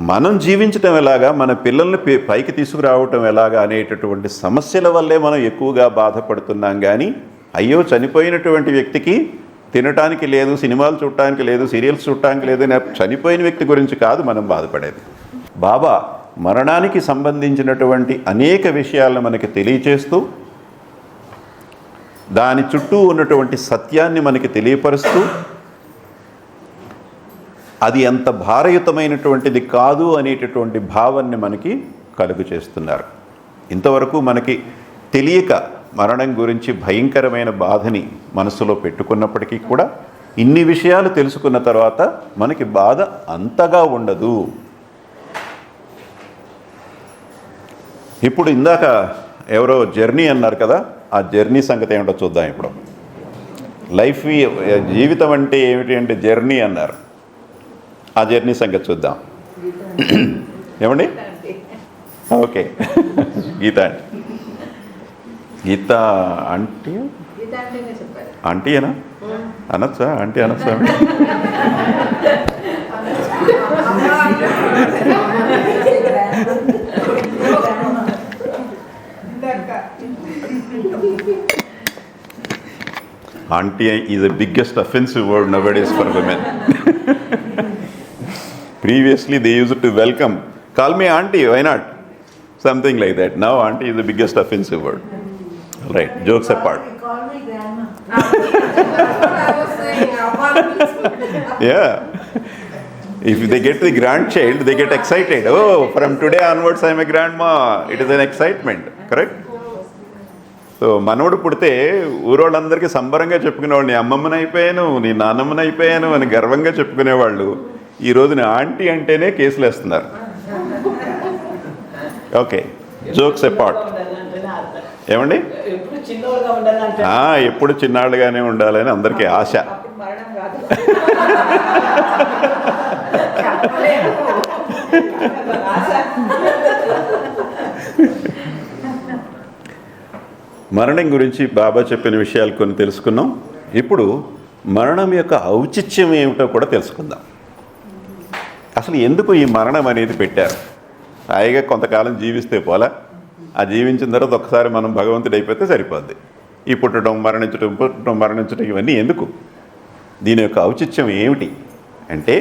మనం జీవించటం ఎలాగా, మన పిల్లల్ని పైకి తీసుకురావటం ఎలాగా అనేటటువంటి సమస్యల వల్లే మనం ఎక్కువగా బాధపడుతున్నాం. కానీ అయ్యో చనిపోయినటువంటి వ్యక్తికి తినటానికి లేదు, సినిమాలు చూడటానికి లేదు, సీరియల్స్ చూడటానికి లేదు, చనిపోయిన వ్యక్తి గురించి కాదు మనం బాధపడేది. బాబా మరణానికి సంబంధించినటువంటి అనేక విషయాలను మనకి తెలియచేస్తూ, దాని చుట్టూ ఉన్నటువంటి సత్యాన్ని మనకి తెలియపరుస్తూ, అది ఎంత భారయుతమైనటువంటిది కాదు అనేటటువంటి భావాన్ని మనకి కలుగు చేస్తున్నారు. ఇంతవరకు మనకి తెలియక మరణం గురించి భయంకరమైన బాధని మనసులో పెట్టుకున్నప్పటికీ కూడా ఇన్ని విషయాలు తెలుసుకున్న తర్వాత మనకి బాధ అంతగా ఉండదు. ఇప్పుడు ఇందాక ఎవరో జర్నీ అన్నారు కదా, ఆ జర్నీ సంగతి ఏమిటో చూద్దాం. ఇప్పుడు లైఫ్ జీవితం అంటే ఏమిటి అంటే జర్నీ అన్నారు. ఆ జర్నీ సంగతి చూద్దాం. ఏమండి? ఓకే, గీత అంటే గీత అంటే ఆంటీయేనా అనొచ్చా? ఆంటీ అనొచ్చా? Auntie is the biggest offensive word nowadays for women. Previously they used to welcome, call me auntie, why not? Something like that. Now auntie is the biggest offensive word. Right, jokes apart. Call me grandma. I was saying, Yeah. If they get the grandchild, they get excited. Oh, from today onwards I am a grandma. It is an excitement, correct? So మనవడు పుడితే ఊరోళ్ళందరికీ సంబరంగా చెప్పుకునేవాళ్ళు, నీ అమ్మమ్మని అయిపోయాను, నీ నాన్నమ్మని అయిపోయాను అని గర్వంగా చెప్పుకునేవాళ్ళు. ఈ రోజున ఆంటీ అంటేనే కేసులు వేస్తున్నారు. Okay, jokes apart. ఏమండి? ఎప్పుడు చిన్నాళ్ళుగానే ఉండాలని అందరికీ ఆశ. మరణం గురించి బాబా చెప్పిన విషయాలు కొన్ని తెలుసుకున్నాం. ఇప్పుడు మరణం యొక్క ఔచిత్యం ఏమిటో కూడా తెలుసుకుందాం. అసలు ఎందుకు ఈ మరణం అనేది పెట్టారు? హాయిగా కొంతకాలం జీవిస్తే పోలా, ఆ జీవించిన తర్వాత ఒకసారి మనం భగవంతుడు అయిపోతే సరిపోద్ది. ఈ పుట్టడం మరణించడం ఇవన్నీ ఎందుకు? దీని యొక్క ఔచిత్యం ఏమిటి అంటే,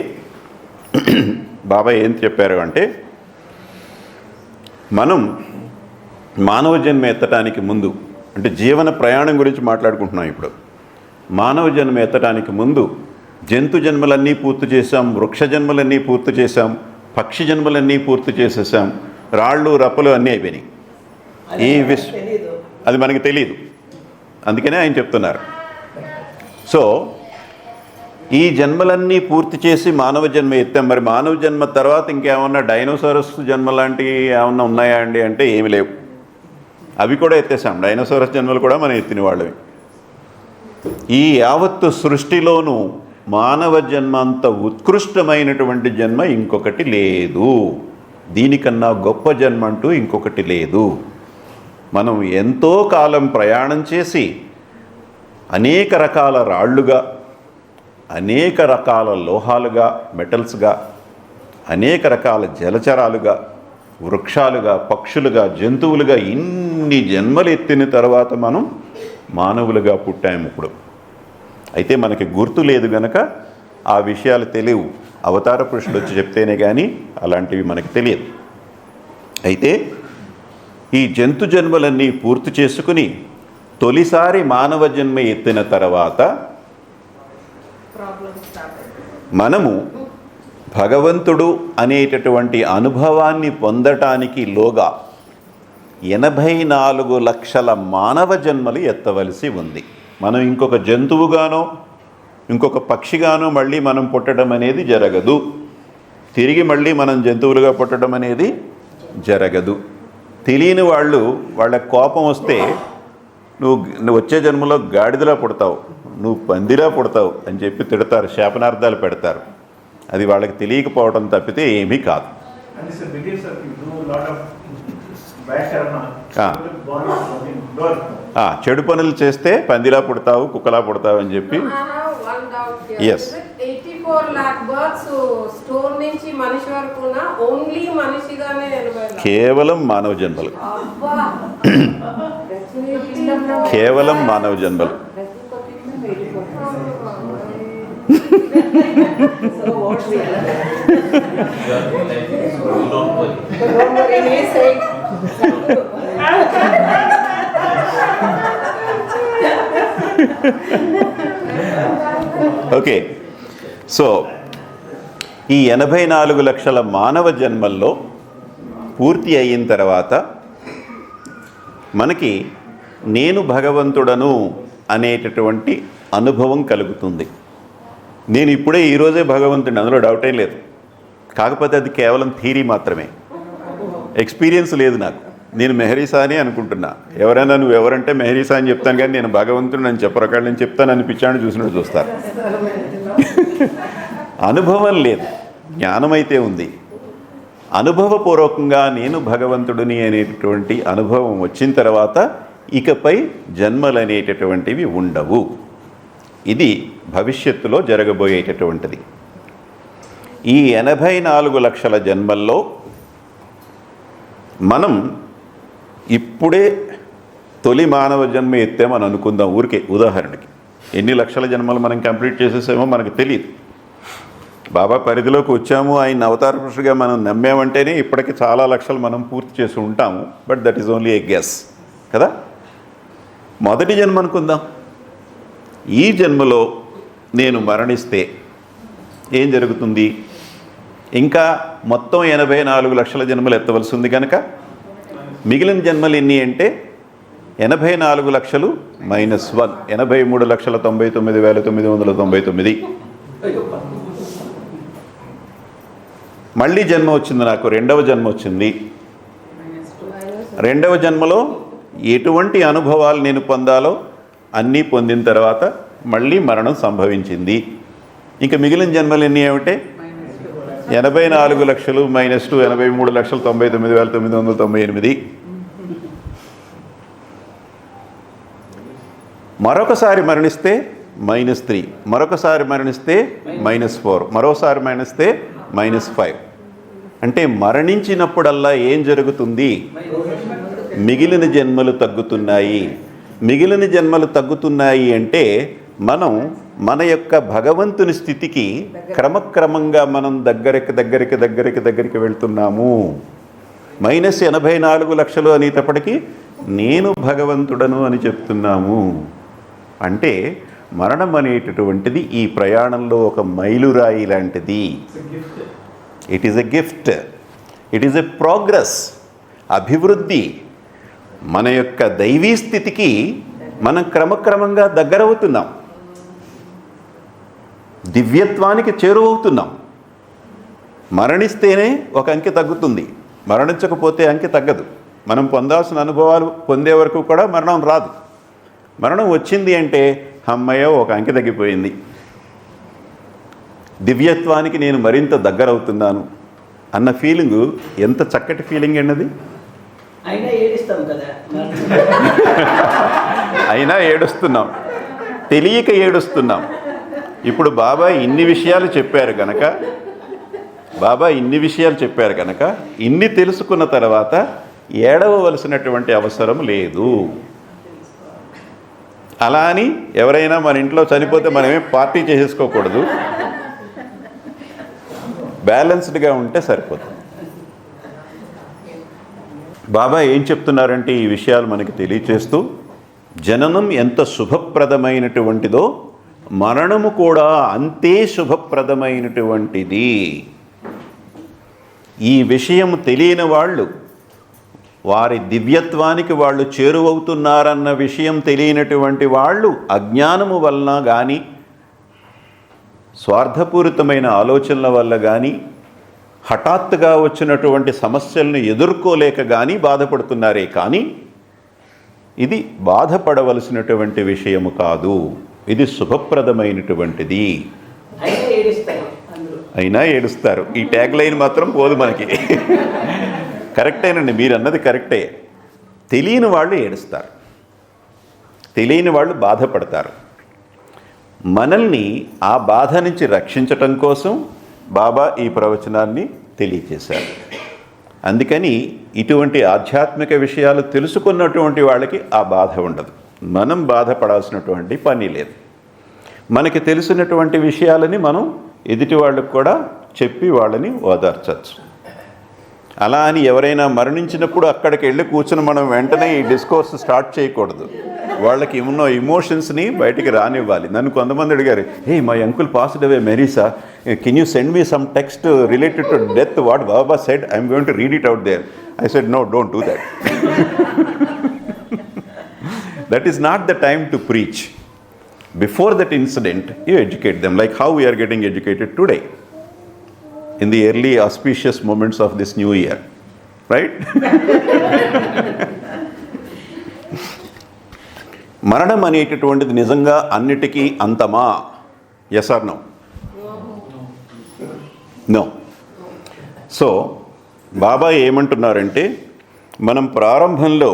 బాబా ఏం చెప్పారు అంటే, మనం మానవ జన్మ ఎత్తడానికి ముందు, అంటే జీవన ప్రయాణం గురించి మాట్లాడుకుంటున్నాం ఇప్పుడు. మానవ జన్మ ఎత్తడానికి ముందు జంతు జన్మలన్నీ పూర్తి చేశాం, వృక్ష జన్మలన్నీ పూర్తి చేశాం, పక్షి జన్మలన్నీ పూర్తి చేసేసాం, రాళ్ళు రప్పలు అన్నీ అయిపోయినాయి. అది మనకి తెలియదు, అందుకనే ఆయన చెప్తున్నారు. సో ఈ జన్మలన్నీ పూర్తి చేసి మానవ జన్మ ఎత్తాం. మరి మానవ జన్మ తర్వాత ఇంకేమన్నా డైనోసారస్ జన్మ లాంటివి ఏమన్నా ఉన్నాయా అండి అంటే ఏమి లేవు. అవి కూడా ఎత్తేసాం. డైనోసారస్ జన్మలు కూడా మనం ఎత్తిన వాళ్ళవి. ఈ యావత్తు సృష్టిలోనూ మానవ జన్మ అంత ఉత్కృష్టమైనటువంటి జన్మ ఇంకొకటి లేదు. దీనికన్నా గొప్ప జన్మ అంటూ ఇంకొకటి లేదు. మనం ఎంతో కాలం ప్రయాణం చేసి అనేక రకాల రాళ్ళుగా, అనేక రకాల లోహాలుగా, మెటల్స్గా, అనేక రకాల జలచరాలుగా, వృక్షాలుగా, పక్షులుగా, జంతువులుగా ఇన్ని జన్మలు ఎత్తిన తర్వాత మనం మానవులుగా పుట్టాము ఇప్పుడు. అయితే మనకి గుర్తు లేదు గనక ఆ విషయాలు తెలియవు. అవతార పురుషుడు వచ్చి చెప్తేనే కానీ అలాంటివి మనకి తెలియదు. అయితే ఈ జంతు జన్మలన్నీ పూర్తి చేసుకుని తొలిసారి మానవ జన్మ ఎత్తిన తర్వాత మనము భగవంతుడు అనేటటువంటి అనుభవాన్ని పొందటానికి లోగా 84 లక్షల మానవ జన్మలు ఎత్తవలసి ఉంది. మనం ఇంకొక జంతువుగానో ఇంకొక పక్షిగాను మళ్ళీ మనం పుట్టడం అనేది జరగదు. తిరిగి మళ్ళీ మనం జంతువులుగా పుట్టడం అనేది జరగదు. తెలియని వాళ్ళు వాళ్ళ కోపం వస్తే నువ్వు వచ్చే జన్మలో గాడిదలా పుడతావు, నువ్వు పందిలా పుడతావు అని చెప్పి తిడతారు, శాపనార్థాలు పెడతారు. అది వాళ్ళకి తెలియకపోవడం తప్పితే ఏమీ కాదు. చెడు పనులు చేస్తే పందిలా పుడతావు, కుక్కలా పుడతావు అని చెప్పి. I have one doubt here. Yes. Is it 84 lakh birds store నుంచి మనిషి వరకు ఓన్లీ మనిషిగానే 80 lakh? కేవలం మానవ జన్మలు, అబ్బా కేవలం మానవ జన్మలు. So what we are. Don't worry, he is saying. Okay, so ఈ 84 లక్షల మానవ జన్మల్లో పూర్తి అయిన తర్వాత మనకి నేను భగవంతుడను అనేటటువంటి అనుభవం కలుగుతుంది. నేను ఇప్పుడే ఈరోజే భగవంతుడిని, అందులో డౌటే లేదు. కాకపోతే అది కేవలం థీరీ మాత్రమే, ఎక్స్పీరియన్స్ లేదు నాకు. నేను మెహరీసా అని అనుకుంటున్నా. ఎవరైనా నువ్వు ఎవరంటే మెహరీసా అని చెప్తాను, కానీ నేను భగవంతుడు అని చెప్పరకాళ్ళు నేను చెప్తాను అని పిచ్చాన్ని చూసినట్టు చూస్తారు. అనుభవం లేదు, జ్ఞానం అయితే ఉంది. అనుభవపూర్వకంగా నేను భగవంతుడిని అనేటటువంటి అనుభవం వచ్చిన తర్వాత ఇకపై జన్మలు అనేటటువంటివి ఉండవు. ఇది భవిష్యత్తులో జరగబోయేటటువంటిది. ఈ 84 లక్షల జన్మల్లో మనం ఇప్పుడే తొలి మానవ జన్మ ఎత్తామని అనుకుందాం. ఊరికే ఉదాహరణకి ఎన్ని లక్షల జన్మలు మనం కంప్లీట్ చేసేసామో మనకు తెలియదు. బాబా పరిధిలోకి వచ్చాము, ఆయన అవతార పురుషుడిగా మనం నమ్మామంటేనే ఇప్పటికి చాలా లక్షలు మనం పూర్తి చేసి ఉంటాము. But that is only A guess కదా. మొదటి జన్మ అనుకుందాం. ఈ జన్మలో నేను మరణిస్తే ఏం జరుగుతుంది? ఇంకా మొత్తం 84 లక్షల జన్మలు ఎత్తవలసి ఉంది కనుక మిగిలిన జన్మలు ఎన్ని అంటే 84 లక్షలు -1, 83,99,999. మళ్ళీ జన్మ వచ్చింది నాకు, రెండవ జన్మ వచ్చింది. రెండవ జన్మలో ఎటువంటి అనుభవాలు నేను పొందాలో అన్నీ పొందిన తర్వాత మళ్ళీ మరణం సంభవించింది. ఇంకా మిగిలిన జన్మలు ఎన్ని ఏమిటే 84 లక్షలు -2, 83,99,998. మరొకసారి మరణిస్తే -3, మరొకసారి మరణిస్తే -4, మరోసారి మరణిస్తే -5. అంటే మరణించినప్పుడల్లా ఏం జరుగుతుంది? మిగిలిన జన్మలు తగ్గుతున్నాయి. మిగిలిన జన్మలు తగ్గుతున్నాయి అంటే మనం మన యొక్క భగవంతుని స్థితికి క్రమక్రమంగా మనం దగ్గరికి వెళ్తున్నాము. -84 లక్షలు అనేటప్పటికీ నేను భగవంతుడను అని చెప్తున్నాము. అంటే మరణం అనేటటువంటిది ఈ ప్రయాణంలో ఒక మైలురాయి లాంటిది. It is a gift, it is a progress, అభివృద్ధి. మన యొక్క దైవీ స్థితికి మనం క్రమక్రమంగా దగ్గరవుతున్నాం, దివ్యత్వానికి చేరువవుతున్నాం. మరణిస్తేనే ఒక అంకె తగ్గుతుంది, మరణించకపోతే అంకె తగ్గదు. మనం పొందాల్సిన అనుభవాలు పొందే వరకు కూడా మరణం రాదు. మరణం వచ్చింది అంటే అమ్మయ్య ఒక అంకె తగ్గిపోయింది, దివ్యత్వానికి నేను మరింత దగ్గరవుతున్నాను అన్న ఫీలింగు ఎంత చక్కటి ఫీలింగ్ అన్నది. అయినా ఏడుస్తున్నాం, తెలియక ఏడుస్తున్నాం. ఇప్పుడు బాబా ఇన్ని విషయాలు చెప్పారు కనుక ఇన్ని తెలుసుకున్న తర్వాత ఏడవలసినటువంటి అవసరం లేదు. అలా అని ఎవరైనా మన ఇంట్లో చనిపోతే మనమే పార్టీ చేసేసుకోకూడదు, బ్యాలెన్స్డ్గా ఉంటే సరిపోతుంది. బాబా ఏం చెప్తున్నారంటే ఈ విషయాలు మనకి తెలియచేస్తూ, జననం ఎంత శుభప్రదమైనటువంటిదో మరణము కూడా అంతే శుభప్రదమైనటువంటిది. ఈ విషయం తెలియని వాళ్ళు, వారి దివ్యత్వానికి వాళ్ళు చేరువవుతున్నారన్న విషయం తెలియనటువంటి వాళ్ళు అజ్ఞానము వలన కానీ స్వార్థపూరితమైన ఆలోచనల వల్ల కానీ హఠాత్తుగా వచ్చినటువంటి సమస్యలను ఎదుర్కోలేక కానీ బాధపడుతున్నారే కానీ ఇది బాధపడవలసినటువంటి విషయము కాదు. ఇది శుభప్రదమైనటువంటిది. అయినా ఏడుస్తారు అందరూ. అయినా ఏడుస్తారు. ఈ ట్యాగ్ లైన్ మాత్రం పోదు మనకి. కరెక్టేనండి, మీరు అన్నది కరెక్టే. తెలియని వాళ్ళు ఏడుస్తారు, తెలియని వాళ్ళు బాధపడతారు. మనల్ని ఆ బాధ నుంచి రక్షించటం కోసం బాబా ఈ ప్రవచనాన్ని తెలియచేశారు. అందుకని ఇటువంటి ఆధ్యాత్మిక విషయాలు తెలుసుకున్నటువంటి వాళ్ళకి ఆ బాధ ఉండదు. మనం బాధపడాల్సినటువంటి పని లేదు. మనకి తెలిసినటువంటి విషయాలని మనం ఎదుటి వాళ్ళకు కూడా చెప్పి వాళ్ళని ఓదార్చచ్చు. అలా అని ఎవరైనా మరణించినప్పుడు అక్కడికి వెళ్ళి కూర్చుని మనం వెంటనే ఈ డిస్కోర్స్ స్టార్ట్ చేయకూడదు. వాళ్ళకి ఉన్న ఎమోషన్స్ని బయటికి రానివ్వాలి. నన్ను కొంతమంది అడిగారు, hey my uncle passed away Merissa, can you send me some text related to death, what Baba said, I'm going to read it out there. I said no, don't do that. That is not the time to preach. Before that incident, you educate them, like how we are getting educated today, in the early auspicious moments of this new year, right? మరణం అనేటటువంటిది నిజంగా అన్నిటికీ అంతమా? Yes or no? No. So Baba ఏమంటున్నారంటే, మనం ప్రారంభంలో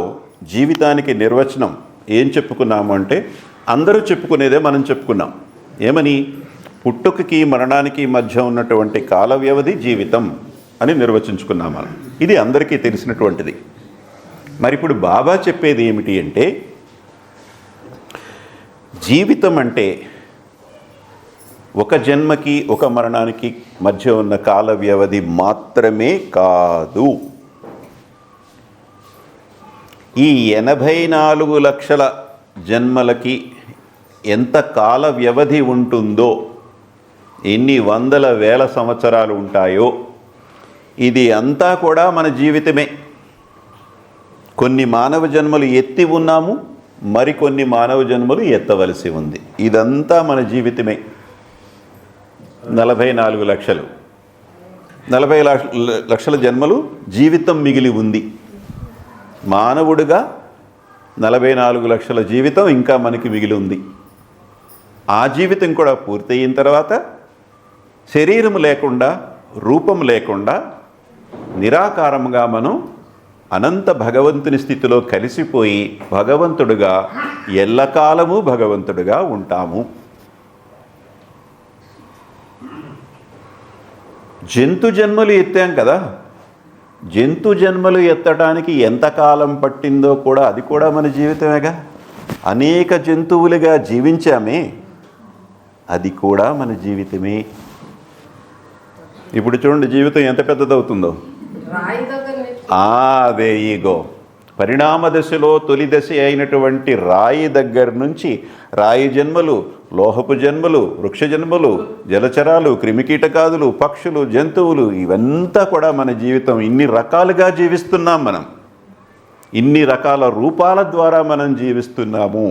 జీవితానికి నిర్వచనం ఏం చెప్పుకున్నాము అంటే, అందరూ చెప్పుకునేదే మనం చెప్పుకున్నాం. ఏమని? పుట్టుకకి మరణానికి మధ్య ఉన్నటువంటి కాల వ్యవధి జీవితం అని నిర్వచించుకున్నాం మనం. ఇది అందరికీ తెలిసినటువంటిది. మరి ఇప్పుడు బాబా చెప్పేది ఏమిటి అంటే, జీవితం అంటే ఒక జన్మకి ఒక మరణానికి మధ్య ఉన్న కాల వ్యవధి మాత్రమే కాదు. ఈ 84 లక్షల జన్మలకి ఎంత కాల వ్యవధి ఉంటుందో, ఎన్ని వందల వేల సంవత్సరాలు ఉంటాయో, ఇది అంతా కూడా మన జీవితమే. కొన్ని మానవ జన్మలు ఎత్తి ఉన్నాము, మరికొన్ని మానవ జన్మలు ఎత్తవలసి ఉంది. ఇదంతా మన జీవితమే. 44 లక్షలు, 40 లక్షల జన్మలు జీవితం మిగిలి ఉంది. మానవుడిగా 44 లక్షల జీవితం ఇంకా మనకి మిగిలి ఉంది. ఆ జీవితం కూడా పూర్తయిన తర్వాత శరీరం లేకుండా, రూపం లేకుండా, నిరాకారంగా మనం అనంత భగవంతుని స్థితిలో కలిసిపోయి భగవంతుడుగా ఎల్లకాలము భగవంతుడుగా ఉంటాము. జంతు జన్మలు ఎత్తాం కదా, జంతు జన్మలు ఎత్తడానికి ఎంతకాలం పట్టిందో కూడా అది కూడా మన జీవితమేగా. అనేక జంతువులుగా జీవించామే, అది కూడా మన జీవితమే. ఇప్పుడు చూడండి జీవితం ఎంత పెద్దదవుతుందో. రాయి దగ్గర నుంచి అదే ఈగో పరిణామ దశలో తొలి దశ అయినటువంటి రాయి దగ్గర నుంచి రాయి జన్మలు, లోహపు జన్మలు, వృక్ష జన్మలు, జలచరాలు, క్రిమికీటకాదులు, పక్షులు, జంతువులు, ఇవంతా కూడా మన జీవితం. ఇన్ని రకాలుగా జీవిస్తున్నాం మనం, ఇన్ని రకాల రూపాల ద్వారా మనం జీవిస్తున్నాము.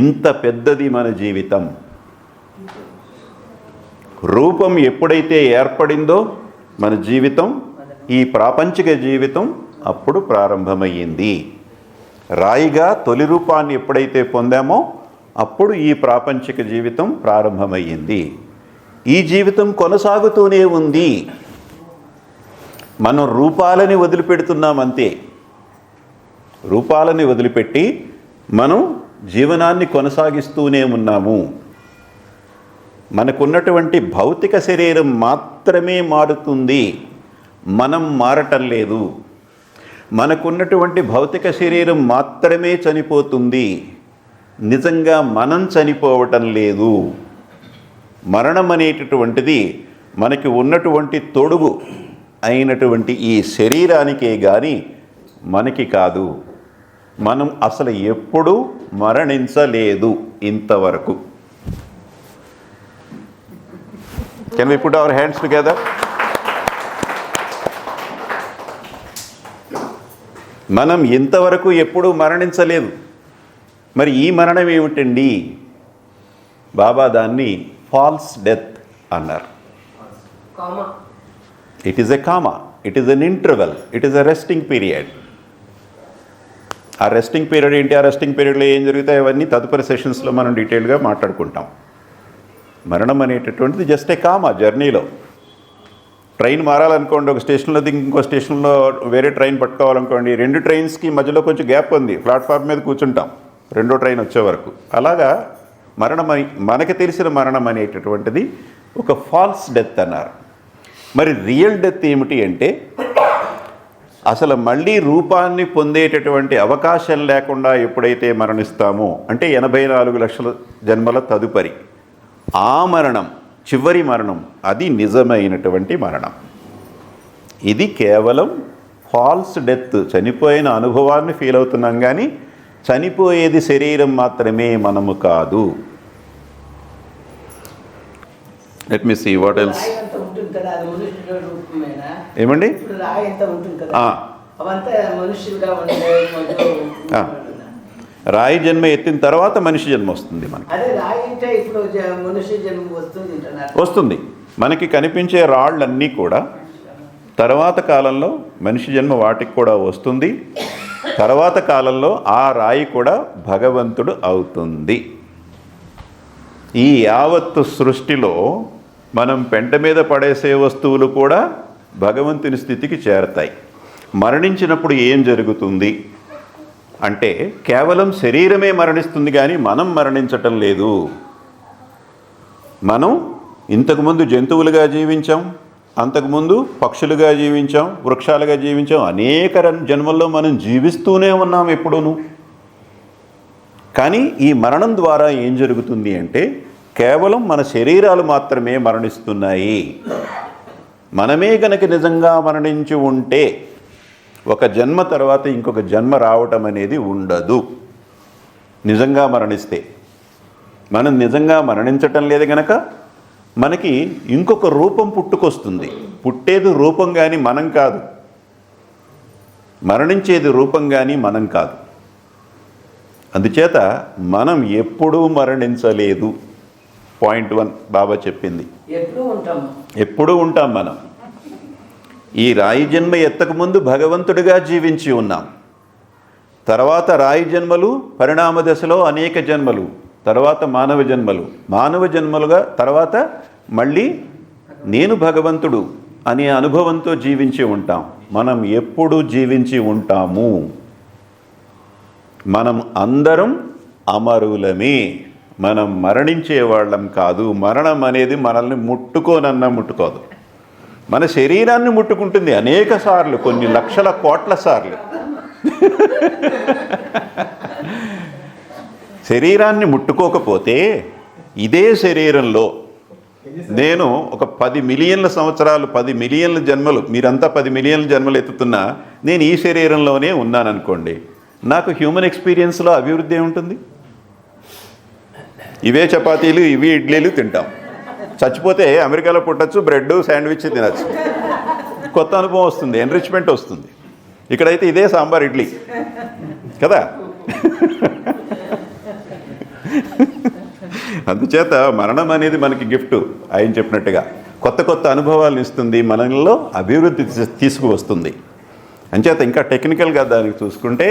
ఇంత పెద్దది మన జీవితం. రూపం ఎప్పుడైతే ఏర్పడిందో మన జీవితం, ఈ ప్రాపంచిక జీవితం అప్పుడు ప్రారంభమయ్యింది. రాయిగా తొలి రూపాన్ని ఎప్పుడైతే పొందామో అప్పుడు ఈ ప్రాపంచిక జీవితం ప్రారంభమయ్యింది. ఈ జీవితం కొనసాగుతూనే ఉంది. మనం రూపాలని వదిలిపెడుతున్నాం అంతే. రూపాలని వదిలిపెట్టి మనం జీవనాన్ని కొనసాగిస్తూనే ఉన్నాము. మనకున్నటువంటి భౌతిక శరీరం మాత్రమే మారుతుంది, మనం మారటం లేదు. మనకున్నటువంటి భౌతిక శరీరం మాత్రమే చనిపోతుంది, నిజంగా మనం చనిపోవటం లేదు. మరణం అనేటటువంటిది మనకి ఉన్నటువంటి తొడుగు అయినటువంటి ఈ శరీరానికే కానీ మనకి కాదు. మనం అసలు ఎప్పుడూ మరణించలేదు ఇంతవరకు. Can we put our hands together? మనం ఇంతవరకు ఎప్పుడూ మరణించలేదు. మరి ఈ మరణం ఏమిటండి? బాబా దాన్ని ఫాల్స్ డెత్ అన్నారు. Comma. It is a comma, it is an interval, it is a resting period. ఆ రెస్టింగ్ పీరియడ్ ఏంటి, ఆ రెస్టింగ్ పీరియడ్లో ఏం జరుగుతాయి అవన్నీ తదుపరి సెషన్స్లో మనం డీటెయిల్గా మాట్లాడుకుంటాం. మరణం అనేటటువంటిది జస్ట్ ఏ కామా. జర్నీలో ట్రైన్ మారాలనుకోండి, ఒక స్టేషన్లో దిగి ఇంకో స్టేషన్లో వేరే ట్రైన్ పట్టుకోవాలనుకోండి, 2 ట్రైన్స్కి మధ్యలో కొంచెం గ్యాప్ ఉంది, ప్లాట్ఫామ్ మీద కూర్చుంటాం రెండో ట్రైన్ వచ్చే వరకు. అలాగా మరణం మనకి తెలిసిన మరణం అనేటటువంటిది ఒక ఫాల్స్ డెత్ అన్నారు. మరి రియల్ డెత్ ఏమిటి అంటే అసలు మళ్ళీ రూపాన్ని పొందేటటువంటి అవకాశం లేకుండా ఎప్పుడైతే మరణిస్తామో, అంటే 84 లక్షల జన్మల తదుపరి ఆ మరణం, చివరి మరణం, అది నిజమైనటువంటి మరణం. ఇది కేవలం ఫాల్స్ డెత్. చనిపోయిన అనుభవాన్ని ఫీల్ అవుతున్నాం కానీ చనిపోయేది శరీరం మాత్రమే, మనము కాదు. Let me see what else. రాయి అంతా ఉంటుంది కదా, అది మనుష్యుల రూపమేనా? ఏమండి? ఇప్పుడు రాయి అంతా ఉంటుంది కదా, ఆ. అవంతా మనుష్యులుగా ఉండే ఆ. రాయి జన్మ ఎత్తిన తర్వాత మనిషి జన్మ వస్తుంది మనకి. అదే రాయి అంటే ఇప్పుడు మనుష్య జన్మ వస్తుంది అంటున్నారు. వస్తుంది. మనకి కనిపించే రాళ్ళన్నీ కూడా తర్వాత కాలంలో మనిషి జన్మ వాటికి కూడా వస్తుంది. తర్వాత కాలంలో ఆ రాయి కూడా భగవంతుడు అవుతుంది. ఈ యావత్తు సృష్టిలో మనం పెంట మీద పడేసే వస్తువులు కూడా భగవంతుని స్థితికి చేరతాయి. మరణించినప్పుడు ఏం జరుగుతుంది అంటే కేవలం శరీరమే మరణిస్తుంది కానీ మనం మరణించటం లేదు. మనం ఇంతకుముందు జంతువులుగా జీవించాం, అంతకుముందు పక్షులుగా జీవించాం, వృక్షాలుగా జీవించాం, అనేక జన్మల్లో మనం జీవిస్తూనే ఉన్నాం ఎప్పుడూను. కానీ ఈ మరణం ద్వారా ఏం జరుగుతుంది అంటే కేవలం మన శరీరాలు మాత్రమే మరణిస్తున్నాయి. మనమే కనుక నిజంగా మరణించి ఉంటే ఒక జన్మ తర్వాత ఇంకొక జన్మ రావటం అనేది ఉండదు. నిజంగా మరణిస్తే మనం నిజంగా మరణించటం లేదు కనుక మనకి ఇంకొక రూపం పుట్టుకొస్తుంది. పుట్టేది రూపం కానీ మనం కాదు, మరణించేది రూపం కానీ మనం కాదు. అందుచేత మనం ఎప్పుడూ మరణించలేదు. పాయింట్ 1 బాబా చెప్పింది. ఎప్పుడూ ఉంటాం మనం. ఈ రాయి జన్మ ఎత్తకముందు భగవంతుడిగా జీవించి ఉన్నాం. తర్వాత రాయి జన్మలు, పరిణామ దశలో అనేక జన్మలు, తర్వాత మానవ జన్మలు, మానవ జన్మలుగా తర్వాత మళ్ళీ నేను భగవంతుడు అనే అనుభవంతో జీవించి ఉంటాం. మనం ఎప్పుడు జీవించి ఉంటాము. మనం అందరం అమరులమే, మనం మరణించే వాళ్ళం కాదు. మరణం అనేది మనల్ని ముట్టుకోనన్నా ముట్టుకోదు. మన శరీరాన్ని ముట్టుకుంటుంది అనేక సార్లు, కొన్ని లక్షల కోట్ల సార్లు. శరీరాన్ని ముట్టుకోకపోతే ఇదే శరీరంలో నేను ఒక 10 మిలియన్ల సంవత్సరాలు, 10 మిలియన్ల జన్మలు, మీరంతా 10 మిలియన్ల జన్మలు ఎత్తుతున్నా నేను ఈ శరీరంలోనే ఉన్నాననుకోండి, నాకు హ్యూమన్ ఎక్స్పీరియన్స్లో అభివృద్ధి ఏముంటుంది? ఇవే చపాతీలు, ఇవి ఇడ్లీలు తింటాం. చచ్చిపోతే అమెరికాలో పుట్టచ్చు, బ్రెడ్ శాండ్విచ్ తినచ్చు, కొత్త అనుభవం వస్తుంది, ఎన్రిచ్మెంట్ వస్తుంది. ఇక్కడైతే ఇదే సాంబార్ ఇడ్లీ కదా. అందుచేత మరణం అనేది మనకి గిఫ్ట్. ఆయన చెప్పినట్టుగా కొత్త కొత్త అనుభవాలను ఇస్తుంది, మనలో అభివృద్ధి తీసుకువస్తుంది. అంచేత ఇంకా టెక్నికల్గా దానికి చూసుకుంటే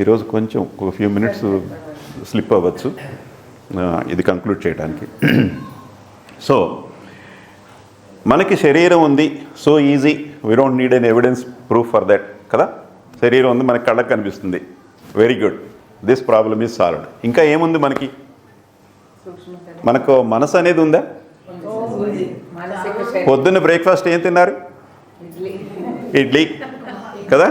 ఈరోజు కొంచెం ఒక ఫ్యూ మినిట్స్ స్లిప్ అవ్వచ్చు ఇది కంక్లూడ్ చేయడానికి. సో మనకి శరీరం ఉంది, so easy, we don't need an evidence proof for that కదా. శరీరం ఉంది, మనకి కళ్ళకు కనిపిస్తుంది, very good, this problem is solved. ఇంకా ఏముంది మనకి? మనకు మనసు అనేది ఉందా? పొద్దున్న బ్రేక్ఫాస్ట్ ఏం తిన్నారు? ఇడ్లీ కదా.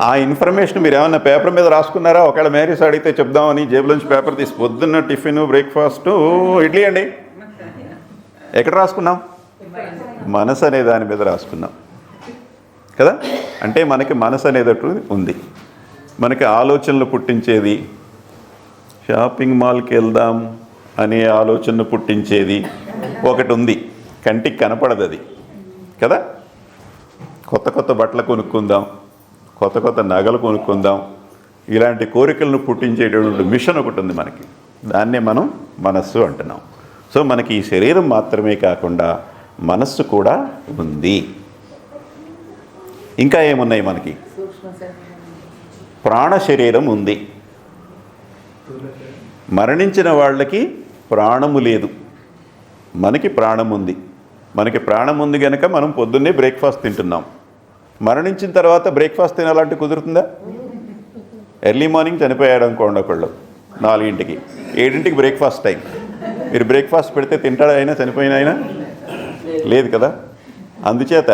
ఆ ఇన్ఫర్మేషన్ మీరు ఏమన్నా పేపర్ మీద రాసుకున్నారా? ఒకవేళ మ్యారేజ్ అడిగితే చెప్దామని జేబులోంచి పేపర్ తీసి పొద్దున్న టిఫిన్, బ్రేక్ఫాస్ట్ ఇడ్లీ అండి. ఎక్కడ రాసుకున్నాం? మనసు అనే దాని మీద రాసుకున్నాం కదా. అంటే మనకి మనసు అనేది ఉంది. మనకి ఆలోచనలు పుట్టించేది, షాపింగ్ మాల్కి వెళ్దాం అనే ఆలోచనను పుట్టించేది ఒకటి ఉంది, కంటికి కనపడదు అది కదా. కొత్త కొత్త బట్టలు కొనుక్కుందాం, కొత్త కొత్త నగలు కొనుక్కుందాం, ఇలాంటి కోరికలను పుట్టించేటటువంటి మిషన్ ఒకటి ఉంది మనకి. దాన్నే మనం మనస్సు అంటున్నాం. సో మనకి ఈ శరీరం మాత్రమే కాకుండా మనస్సు కూడా ఉంది. ఇంకా ఏమున్నాయి మనకి? ప్రాణ శరీరం ఉంది. మరణించిన వాళ్ళకి ప్రాణము లేదు, మనకి ప్రాణం ఉంది. మనకి ప్రాణం ఉంది కనుక మనం పొద్దున్నే బ్రేక్ఫాస్ట్ తింటున్నాం. మరణించిన తర్వాత బ్రేక్ఫాస్ట్ తినాలంటే కుదురుతుందా? ఎర్లీ మార్నింగ్ చనిపోయాడు అనుకోండి ఒకళ్ళు 4ంటికి, 7ంటికి బ్రేక్ఫాస్ట్ టైం. మీరు బ్రేక్ఫాస్ట్ పెడితే తింటాడా అయినా చనిపోయిన అయినా? లేదు కదా. అందుచేత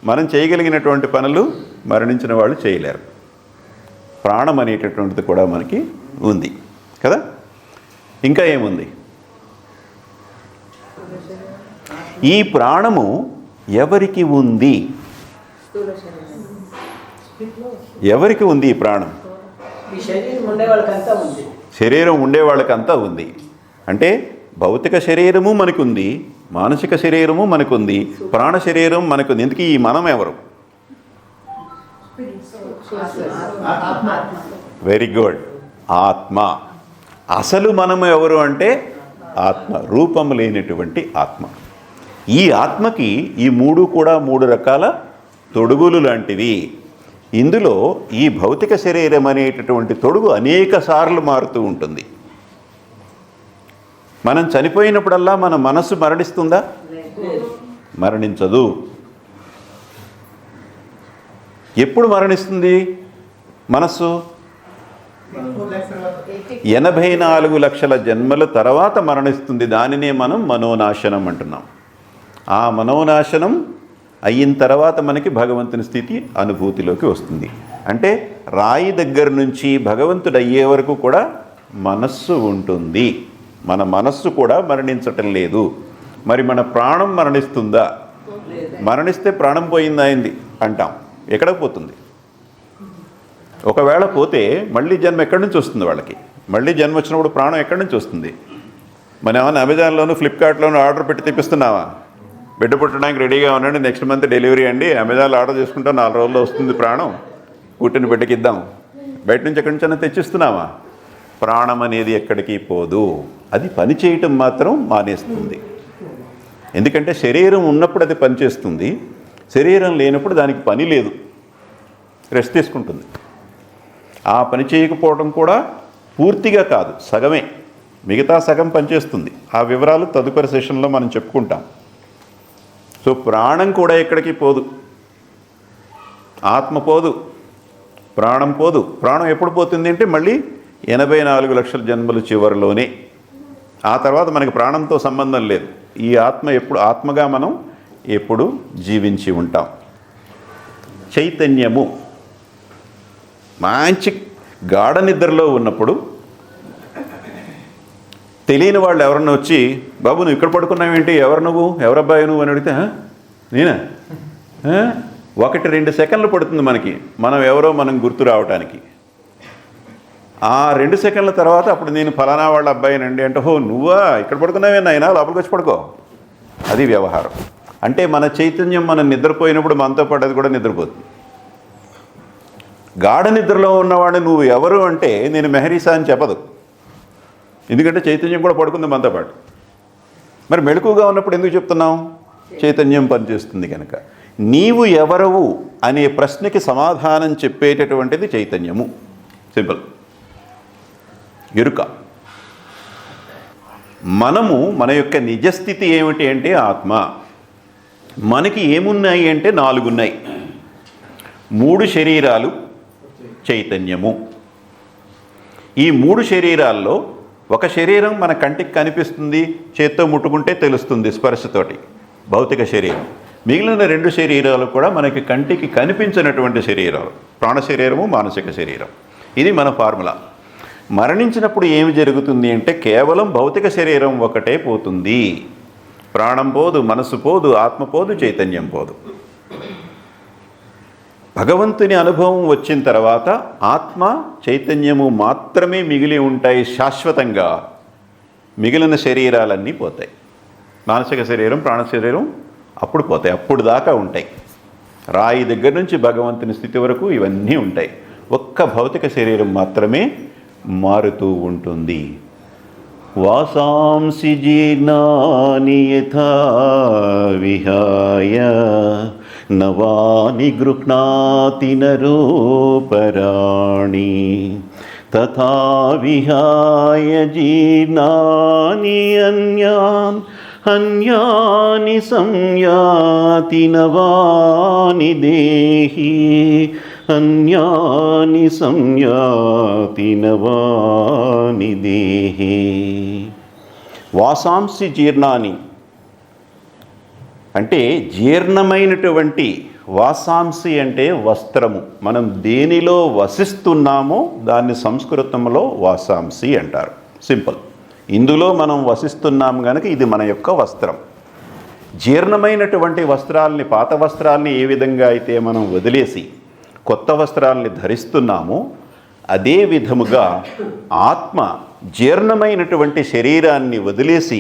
మనం చేయగలిగినటువంటి పనులు మరణించిన వాళ్ళు చేయలేరు. ప్రాణం అనేటటువంటిది కూడా మనకి ఉంది కదా. ఇంకా ఏముంది? ఈ ప్రాణము ఎవరికి ఉంది? ఎవరికి ఉంది ఈ ప్రాణం? ఈ శరీరం ఉండే వాళ్ళకంతా ఉంది. శరీరం ఉండే వాళ్ళకంతా ఉంది. అంటే భౌతిక శరీరము మనకుంది, మానసిక శరీరము మనకుంది, ప్రాణ శరీరం మనకుంది. ఎందుకు? ఈ మనం ఎవరు? వెరీ గుడ్, ఆత్మ. అసలు మనం ఎవరు అంటే ఆత్మ, రూపం లేనటువంటి ఆత్మ. ఈ ఆత్మకి ఈ 3 కూడా 3 రకాల తొడుగులు లాంటివి. ఇందులో ఈ భౌతిక శరీరం అనేటటువంటి తొడుగు అనేక సార్లు మారుతూ ఉంటుంది. మనం చనిపోయినప్పుడల్లా మన మనస్సు మరణిస్తుందా? మరణించదు. ఎప్పుడు మరణిస్తుంది మనస్సు? 84 లక్షల జన్మల తర్వాత మరణిస్తుంది. దానినే మనం మనోనాశనం అంటున్నాం. ఆ మనోనాశనం అయిన తర్వాత మనకి భగవంతుని స్థితి అనుభూతిలోకి వస్తుంది. అంటే రాయి దగ్గర నుంచి భగవంతుడు అయ్యే వరకు కూడా మనస్సు ఉంటుంది. మన మనస్సు కూడా మరణించటం లేదు. మరి మన ప్రాణం మరణిస్తుందా? మరణిస్తే ప్రాణం పోయింది అయింది అంటాం. ఎక్కడ పోతుంది? ఒకవేళ పోతే మళ్ళీ జన్మ ఎక్కడి నుంచి వస్తుంది వాళ్ళకి? మళ్ళీ జన్మ వచ్చినప్పుడు ప్రాణం ఎక్కడి నుంచి వస్తుంది? మనం ఏమైనా అమెజాన్లోనూ ఫ్లిప్కార్ట్లోనూ ఆర్డర్ పెట్టి తెప్పిస్తున్నావా? బిడ్డ పుట్టడానికి రెడీగా ఉండండి, నెక్స్ట్ మంత్ డెలివరీ అండి, అమెజాన్లో ఆర్డర్ చేసుకుంటే 4 రోజుల్లో వస్తుంది ప్రాణం, పుట్టిన బిడ్డకి ఇద్దాం. బయట నుంచి ఎక్కడి నుంచి తెచ్చిస్తున్నావా? ప్రాణం అనేది ఎక్కడికి పోదు. అది పని చేయటం మాత్రం మానేస్తుంది. ఎందుకంటే శరీరం ఉన్నప్పుడు అది పనిచేస్తుంది, శరీరం లేనప్పుడు దానికి పని లేదు, రెస్ట్ తీసుకుంటుంది. ఆ పని చేయకపోవడం కూడా పూర్తిగా కాదు, సగమే. మిగతా సగం పనిచేస్తుంది. ఆ వివరాలు తదుపరి సెషన్లో మనం చెప్పుకుంటాం. సో ప్రాణం కూడా ఎక్కడికి పోదు, ఆత్మ పోదు, ప్రాణం పోదు. ప్రాణం ఎప్పుడు పోతుంది అంటే మళ్ళీ 84 లక్షల జన్మల చివరిలోనే. ఆ తర్వాత మనకి ప్రాణంతో సంబంధం లేదు. ఈ ఆత్మ ఎప్పుడు ఆత్మగా మనం ఎప్పుడు జీవించి ఉంటాం. చైతన్యము మంచి గాఢ నిద్రలో ఉన్నప్పుడు తెలియని వాళ్ళు ఎవరన్నా వచ్చి, బాబు నువ్వు ఇక్కడ పడుకున్నావేంటి, ఎవరు నువ్వు, ఎవరబ్బాయి నువ్వు అని అడిగితే, నేనా? 1-2 సెకండ్లు పడుతుంది మనకి మనం ఎవరో మనం గుర్తు రావటానికి. ఆ 2 సెకండ్ల తర్వాత అప్పుడు నేను ఫలానా వాళ్ళ అబ్బాయినండి అంటే, హో నువ్వా, ఇక్కడ పడుకున్నావే నాయనా, లోపలికి వచ్చి పడుకో. అది వ్యవహారం. అంటే మన చైతన్యం మనం నిద్రపోయినప్పుడు మనతో పాటు అది కూడా నిద్రపోతుంది. గాఢ నిద్రలో ఉన్నవాడు నువ్వు ఎవరు అంటే నేను మెహరీసా అని చెప్పదు, ఎందుకంటే చైతన్యం కూడా పడుకుంది మనతో పాటు. మరి మెలకుగా ఉన్నప్పుడు ఎందుకు చెప్తున్నాం? చైతన్యం పనిచేస్తుంది కనుక. నీవు ఎవరవు అనే ప్రశ్నకి సమాధానం చెప్పేటటువంటిది చైతన్యము. సింపుల్, ఎరుక. మనము మన యొక్క నిజస్థితి ఏమిటి అంటే ఆత్మ. మనకి ఏమున్నాయి అంటే 4 ఉన్నాయి. 3 శరీరాలు, చైతన్యము. ఈ 3 శరీరాల్లో ఒక శరీరం మన కంటికి కనిపిస్తుంది, చేత్తో ముట్టుకుంటే తెలుస్తుంది స్పర్శతోటి, భౌతిక శరీరం. మిగిలిన 2 శరీరాలు కూడా మనకి కంటికి కనిపించినటువంటి శరీరాలు, ప్రాణ శరీరము, మానసిక శరీరం. ఇది మన ఫార్ములా. మరణించినప్పుడు ఏమి జరుగుతుంది అంటే కేవలం భౌతిక శరీరం ఒకటే పోతుంది. ప్రాణం పోదు, మనసు పోదు, ఆత్మ పోదు, చైతన్యం పోదు. భగవంతుని అనుభవం వచ్చిన తర్వాత ఆత్మ, చైతన్యము మాత్రమే మిగిలి ఉంటాయి శాశ్వతంగా. మిగిలిన శరీరాలన్నీ పోతాయి. మానసిక శరీరం, ప్రాణ శరీరం అప్పుడు పోతాయి, అప్పుడు దాకా ఉంటాయి. రాయి దగ్గర నుంచి భగవంతుని స్థితి వరకు ఇవన్నీ ఉంటాయి. ఒక్క భౌతిక శరీరం మాత్రమే మారుతూ ఉంటుంది. వాసాంసి జీర్ణాని యథా విహాయ నవాని గృహ్ణాతి నరోపరాణి తథా విహాయ జీర్ణాని అన్యాని సంయాతి నవాని దేహి అన్యాని సంయాతి నవాని దేహి. వాసాంసి జీర్ణాని అంటే జీర్ణమైనటువంటి, వాసాంసి అంటే వస్త్రము. మనం దేనిలో వసిస్తున్నామో దాన్ని సంస్కృతంలో వాసాంసి అంటారు. సింపుల్. ఇందులో మనం వసిస్తున్నాం కనుక ఇది మన యొక్క వస్త్రం. జీర్ణమైనటువంటి వస్త్రాలని, పాత వస్త్రాలని ఏ విధంగా అయితే మనం వదిలేసి కొత్త వస్త్రాలని ధరిస్తున్నామో అదే విధముగా ఆత్మ జీర్ణమైనటువంటి శరీరాన్ని వదిలేసి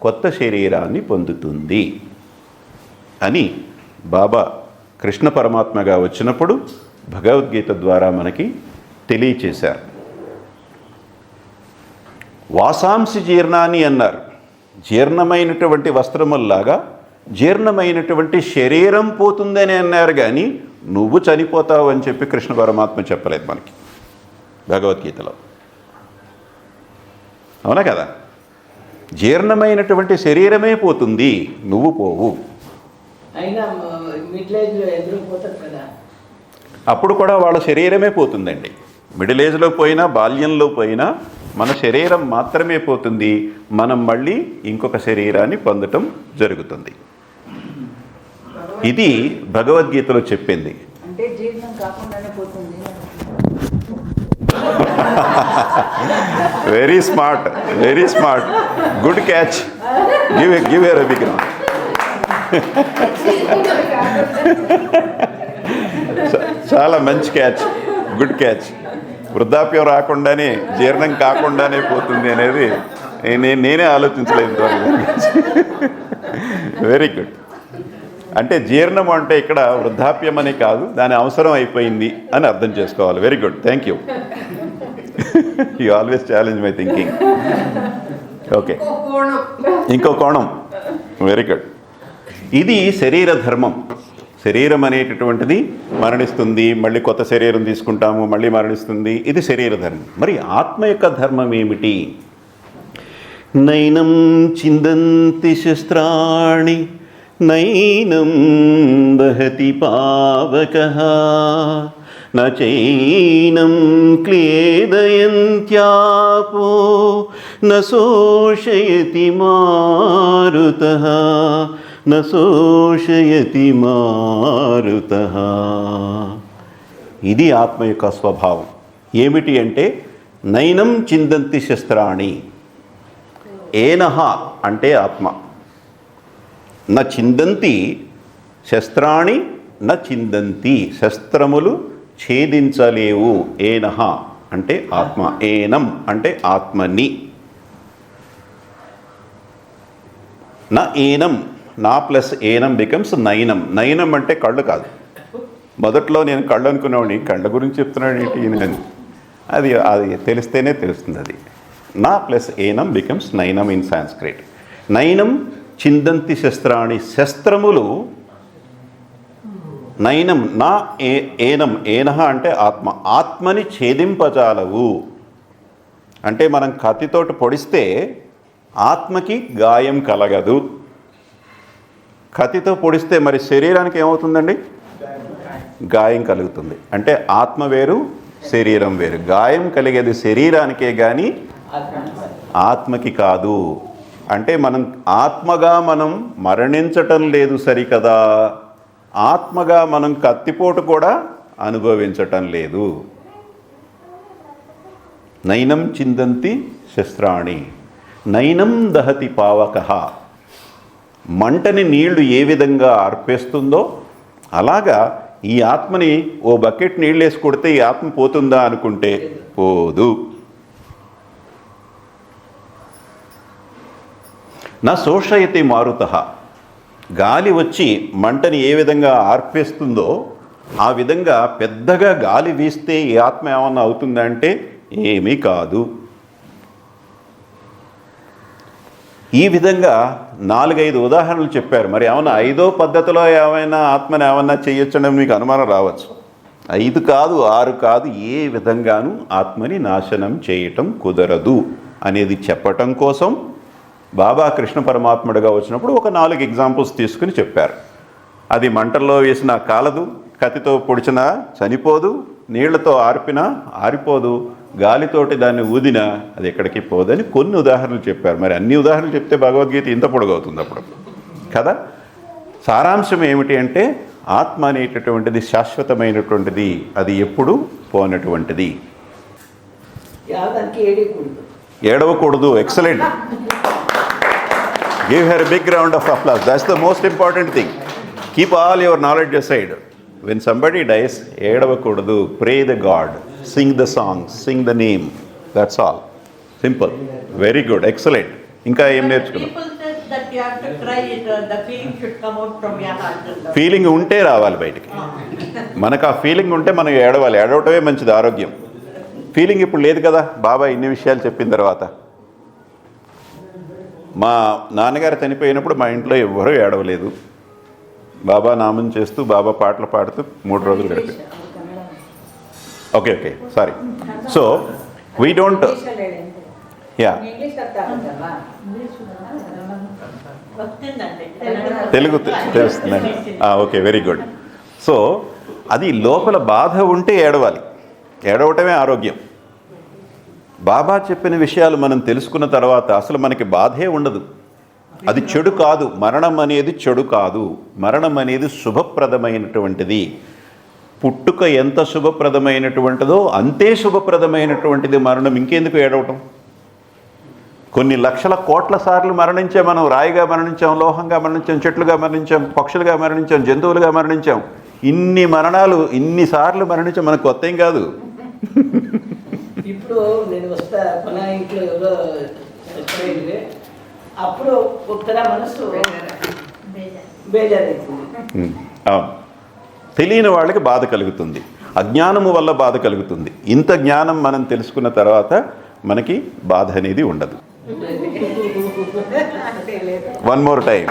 కొత్త శరీరాన్ని పొందుతుంది అని బాబా కృష్ణ పరమాత్మగా వచ్చినప్పుడు భగవద్గీత ద్వారా మనకి తెలియచేశారు. వాసాంసి జీర్ణాన్ని అన్నారు. జీర్ణమైనటువంటి వస్త్రముల్లాగా జీర్ణమైనటువంటి శరీరం పోతుందని అన్నారు, కానీ నువ్వు చనిపోతావు అని చెప్పి కృష్ణ పరమాత్మ చెప్పలేదు మనకి భగవద్గీతలో. అవునా కదా? జీర్ణమైనటువంటి శరీరమే పోతుంది, నువ్వు పోవు. అయినా మిడిల్ ఏజ్లో ఎదురుపోతారు కదా, అప్పుడు కూడా వాళ్ళ శరీరమే పోతుందండి. మిడిల్ ఏజ్లో పోయినా బాల్యంలో పోయినా మన శరీరం మాత్రమే పోతుంది. మనం మళ్ళీ ఇంకొక శరీరాన్ని పొందటం జరుగుతుంది. ఇది భగవద్గీతలో చెప్పింది. అంటే జీర్ణం కాకుండానే పోతుంది. Very smart, very smart. Good catch. Give a big round. చాలా మంచి క్యాచ్, గుడ్ క్యాచ్. వృద్ధాప్యం రాకుండానే, జీర్ణం కాకుండానే పోతుంది అనేది నేనే ఆలోచించలేదు. Very good. అంటే జీర్ణం అంటే ఇక్కడ వృద్ధాప్యం అని కాదు, దాని అవసరం అయిపోయింది అని అర్థం చేసుకోవాలి. Very good, thank you. You always challenge my thinking. Okay, ఇంకో కోణం. Very good. ఇది శరీర ధర్మం. శరీరం అనేటటువంటిది మరణిస్తుంది, మళ్ళీ కొత్త శరీరం తీసుకుంటాము, మళ్ళీ మరణిస్తుంది. ఇది శరీర ధర్మం. మరి ఆత్మ యొక్క ధర్మం ఏమిటి? నైనం చిందంతి శస్త్రాణి నైనం దహతి పావకః నచైనం క్లేదయంత్యాపో న శోషయతి మారుతః న శోషయతి మారుతః. ఇది ఆత్మ యొక్క స్వభావం. ఏమిటి అంటే నైనం చిందంతి శస్త్రాణి. ఏనహ అంటే ఆత్మ. న చిందంతి శస్త్రాణి న చిందంతి, శస్త్రములు ఛేదించలేవు. ఏనహ అంటే ఆత్మ. ఏనం అంటే ఆత్మని. న ఏనం, నా ప్లస్ ఏనం బికమ్స్ నైనం. నైనం అంటే కళ్ళు కాదు. మొదట్లో నేను కళ్ళు అనుకునేవాడిని, కళ్ళ గురించి చెప్తున్నాడు ఏంటి అని. అది తెలిస్తేనే తెలుస్తుంది. అది నా ప్లస్ ఏనం బికమ్స్ నైనం ఇన్ సాంస్క్రిట్. నైనం చిందంతి శస్త్రాణి, శస్త్రములు. నైనం నా ఏనం, ఏనహ అంటే ఆత్మ. ఆత్మని ఛేదింపజాలవు. అంటే మనం కత్తితోటి పొడిస్తే ఆత్మకి గాయం కలగదు. కత్తితో పొడిస్తే మరి శరీరానికి ఏమవుతుందండి? గాయం కలుగుతుంది. అంటే ఆత్మ వేరు, శరీరం వేరు. గాయం కలిగేది శరీరానికే కానీ ఆత్మకి కాదు. అంటే మనం ఆత్మగా మనం మరణించటం లేదు సరికదా, ఆత్మగా మనం కత్తిపోటు కూడా అనుభవించటం లేదు. నైనం చిందంతి శస్త్రాణి నైనం దహతి పావకః. మంటని నీళ్లు ఏ విధంగా ఆర్పేస్తుందో అలాగా ఈ ఆత్మని ఓ బకెట్ నీళ్ళు వేసి కొడితే ఈ ఆత్మ పోతుందా అనుకుంటే పోదు. నా శోషయతి మారుతః. గాలి వచ్చి మంటని ఏ విధంగా ఆర్పేస్తుందో ఆ విధంగా పెద్దగా గాలి వీస్తే ఈ ఆత్మ ఏమన్నా అవుతుందా అంటే ఏమీ కాదు. ఈ విధంగా 4-5 ఉదాహరణలు చెప్పారు. మరి ఏమన్నా 5వ పద్ధతిలో ఏమైనా ఆత్మని ఏమన్నా చేయొచ్చని మీకు అనుమానం రావచ్చు. 5 కాదు, 6 కాదు, ఏ విధంగానూ ఆత్మని నాశనం చేయటం కుదరదు అనేది చెప్పటం కోసం బాబా కృష్ణ పరమాత్ముడిగా వచ్చినప్పుడు ఒక 4 ఎగ్జాంపుల్స్ తీసుకుని చెప్పారు. అది మంటల్లో వేసినా కాలదు, కత్తితో పొడిచినా చనిపోదు, నీళ్లతో ఆర్పినా ఆరిపోదు, గాలితోటి దాన్ని ఊదినా అది ఎక్కడికి పోదని కొన్ని ఉదాహరణలు చెప్పారు. మరి అన్ని ఉదాహరణలు చెప్తే భగవద్గీత ఇంత పొడుగవుతుంది అప్పుడు కదా. సారాంశం ఏమిటి అంటే ఆత్మ అనేటటువంటిది శాశ్వతమైనటువంటిది, అది ఎప్పుడు పోనటువంటిది. యాదానికి ఏడకూడదు. ఏడవకూడదు. Excellent. Give her big round of applause. That's the most important thing. Keep all your knowledge aside. When somebody dies, ఏడవకూడదు. Pray the God, sing the songs, sing the name. That's all. Simple. Very good. Excellent. ఇంకా ఏం నేర్చుకున్నాం? People said that you have to cry it, the feeling should come out from your heart. Feeling ఉంటే రావాలి బయటికి. మనకు ఆ ఫీలింగ్ ఉంటే మనం ఏడవాలి. ఏడవటమే మంచిది, ఆరోగ్యం. ఫీలింగ్ ఇప్పుడు లేదు కదా. బాబా ఇన్ని విషయాలు చెప్పిన తర్వాత. మా నాన్నగారు చనిపోయినప్పుడు మా ఇంట్లో ఎవ్వరూ ఏడవలేదు. బాబా నామం చేస్తూ బాబా పాటలు పాడుతూ 3 రోజులు గడిపారు. Okay sorry. So we don't yeah English అర్థం అవుతుందా? వస్తుందండి. తెలుగు తెలుస్తుందండి. Okay, very good. సో అది లోపల బాధ ఉంటే ఏడవాలి. ఏడవటమే ఆరోగ్యం. బాబా చెప్పిన విషయాలు మనం తెలుసుకున్న తర్వాత అసలు మనకి బాధే ఉండదు. అది చెడు కాదు. మరణం అనేది చెడు కాదు. మరణం అనేది శుభప్రదమైనటువంటిది. పుట్టుక ఎంత శుభప్రదమైనటువంటిదో అంతే శుభప్రదమైనటువంటిది మరణం. ఇంకెందుకు ఏడవటం? కొన్ని లక్షల కోట్ల సార్లు మరణించాం మనం. రాయిగా మరణించాం, లోహంగా మరణించాం, చెట్లుగా మరణించాం, పక్షులుగా మరణించాం, జంతువులుగా మరణించాం. ఇన్ని మరణాలు ఇన్నిసార్లు మరణించాం. మనకు కొత్త ఏం కాదు. ఇప్పుడు నేను వస్తా మన ఇంట్లో ఎవరో చనిపోయింది. అప్పుడు ఒక్కరా మనసు బేజారైతుంది. అవును, తెలియని వాళ్ళకి బాధ కలుగుతుంది. అజ్ఞానము వల్ల బాధ కలుగుతుంది. ఇంత జ్ఞానం మనం తెలుసుకున్న తర్వాత మనకి బాధ అనేది ఉండదు. One more time.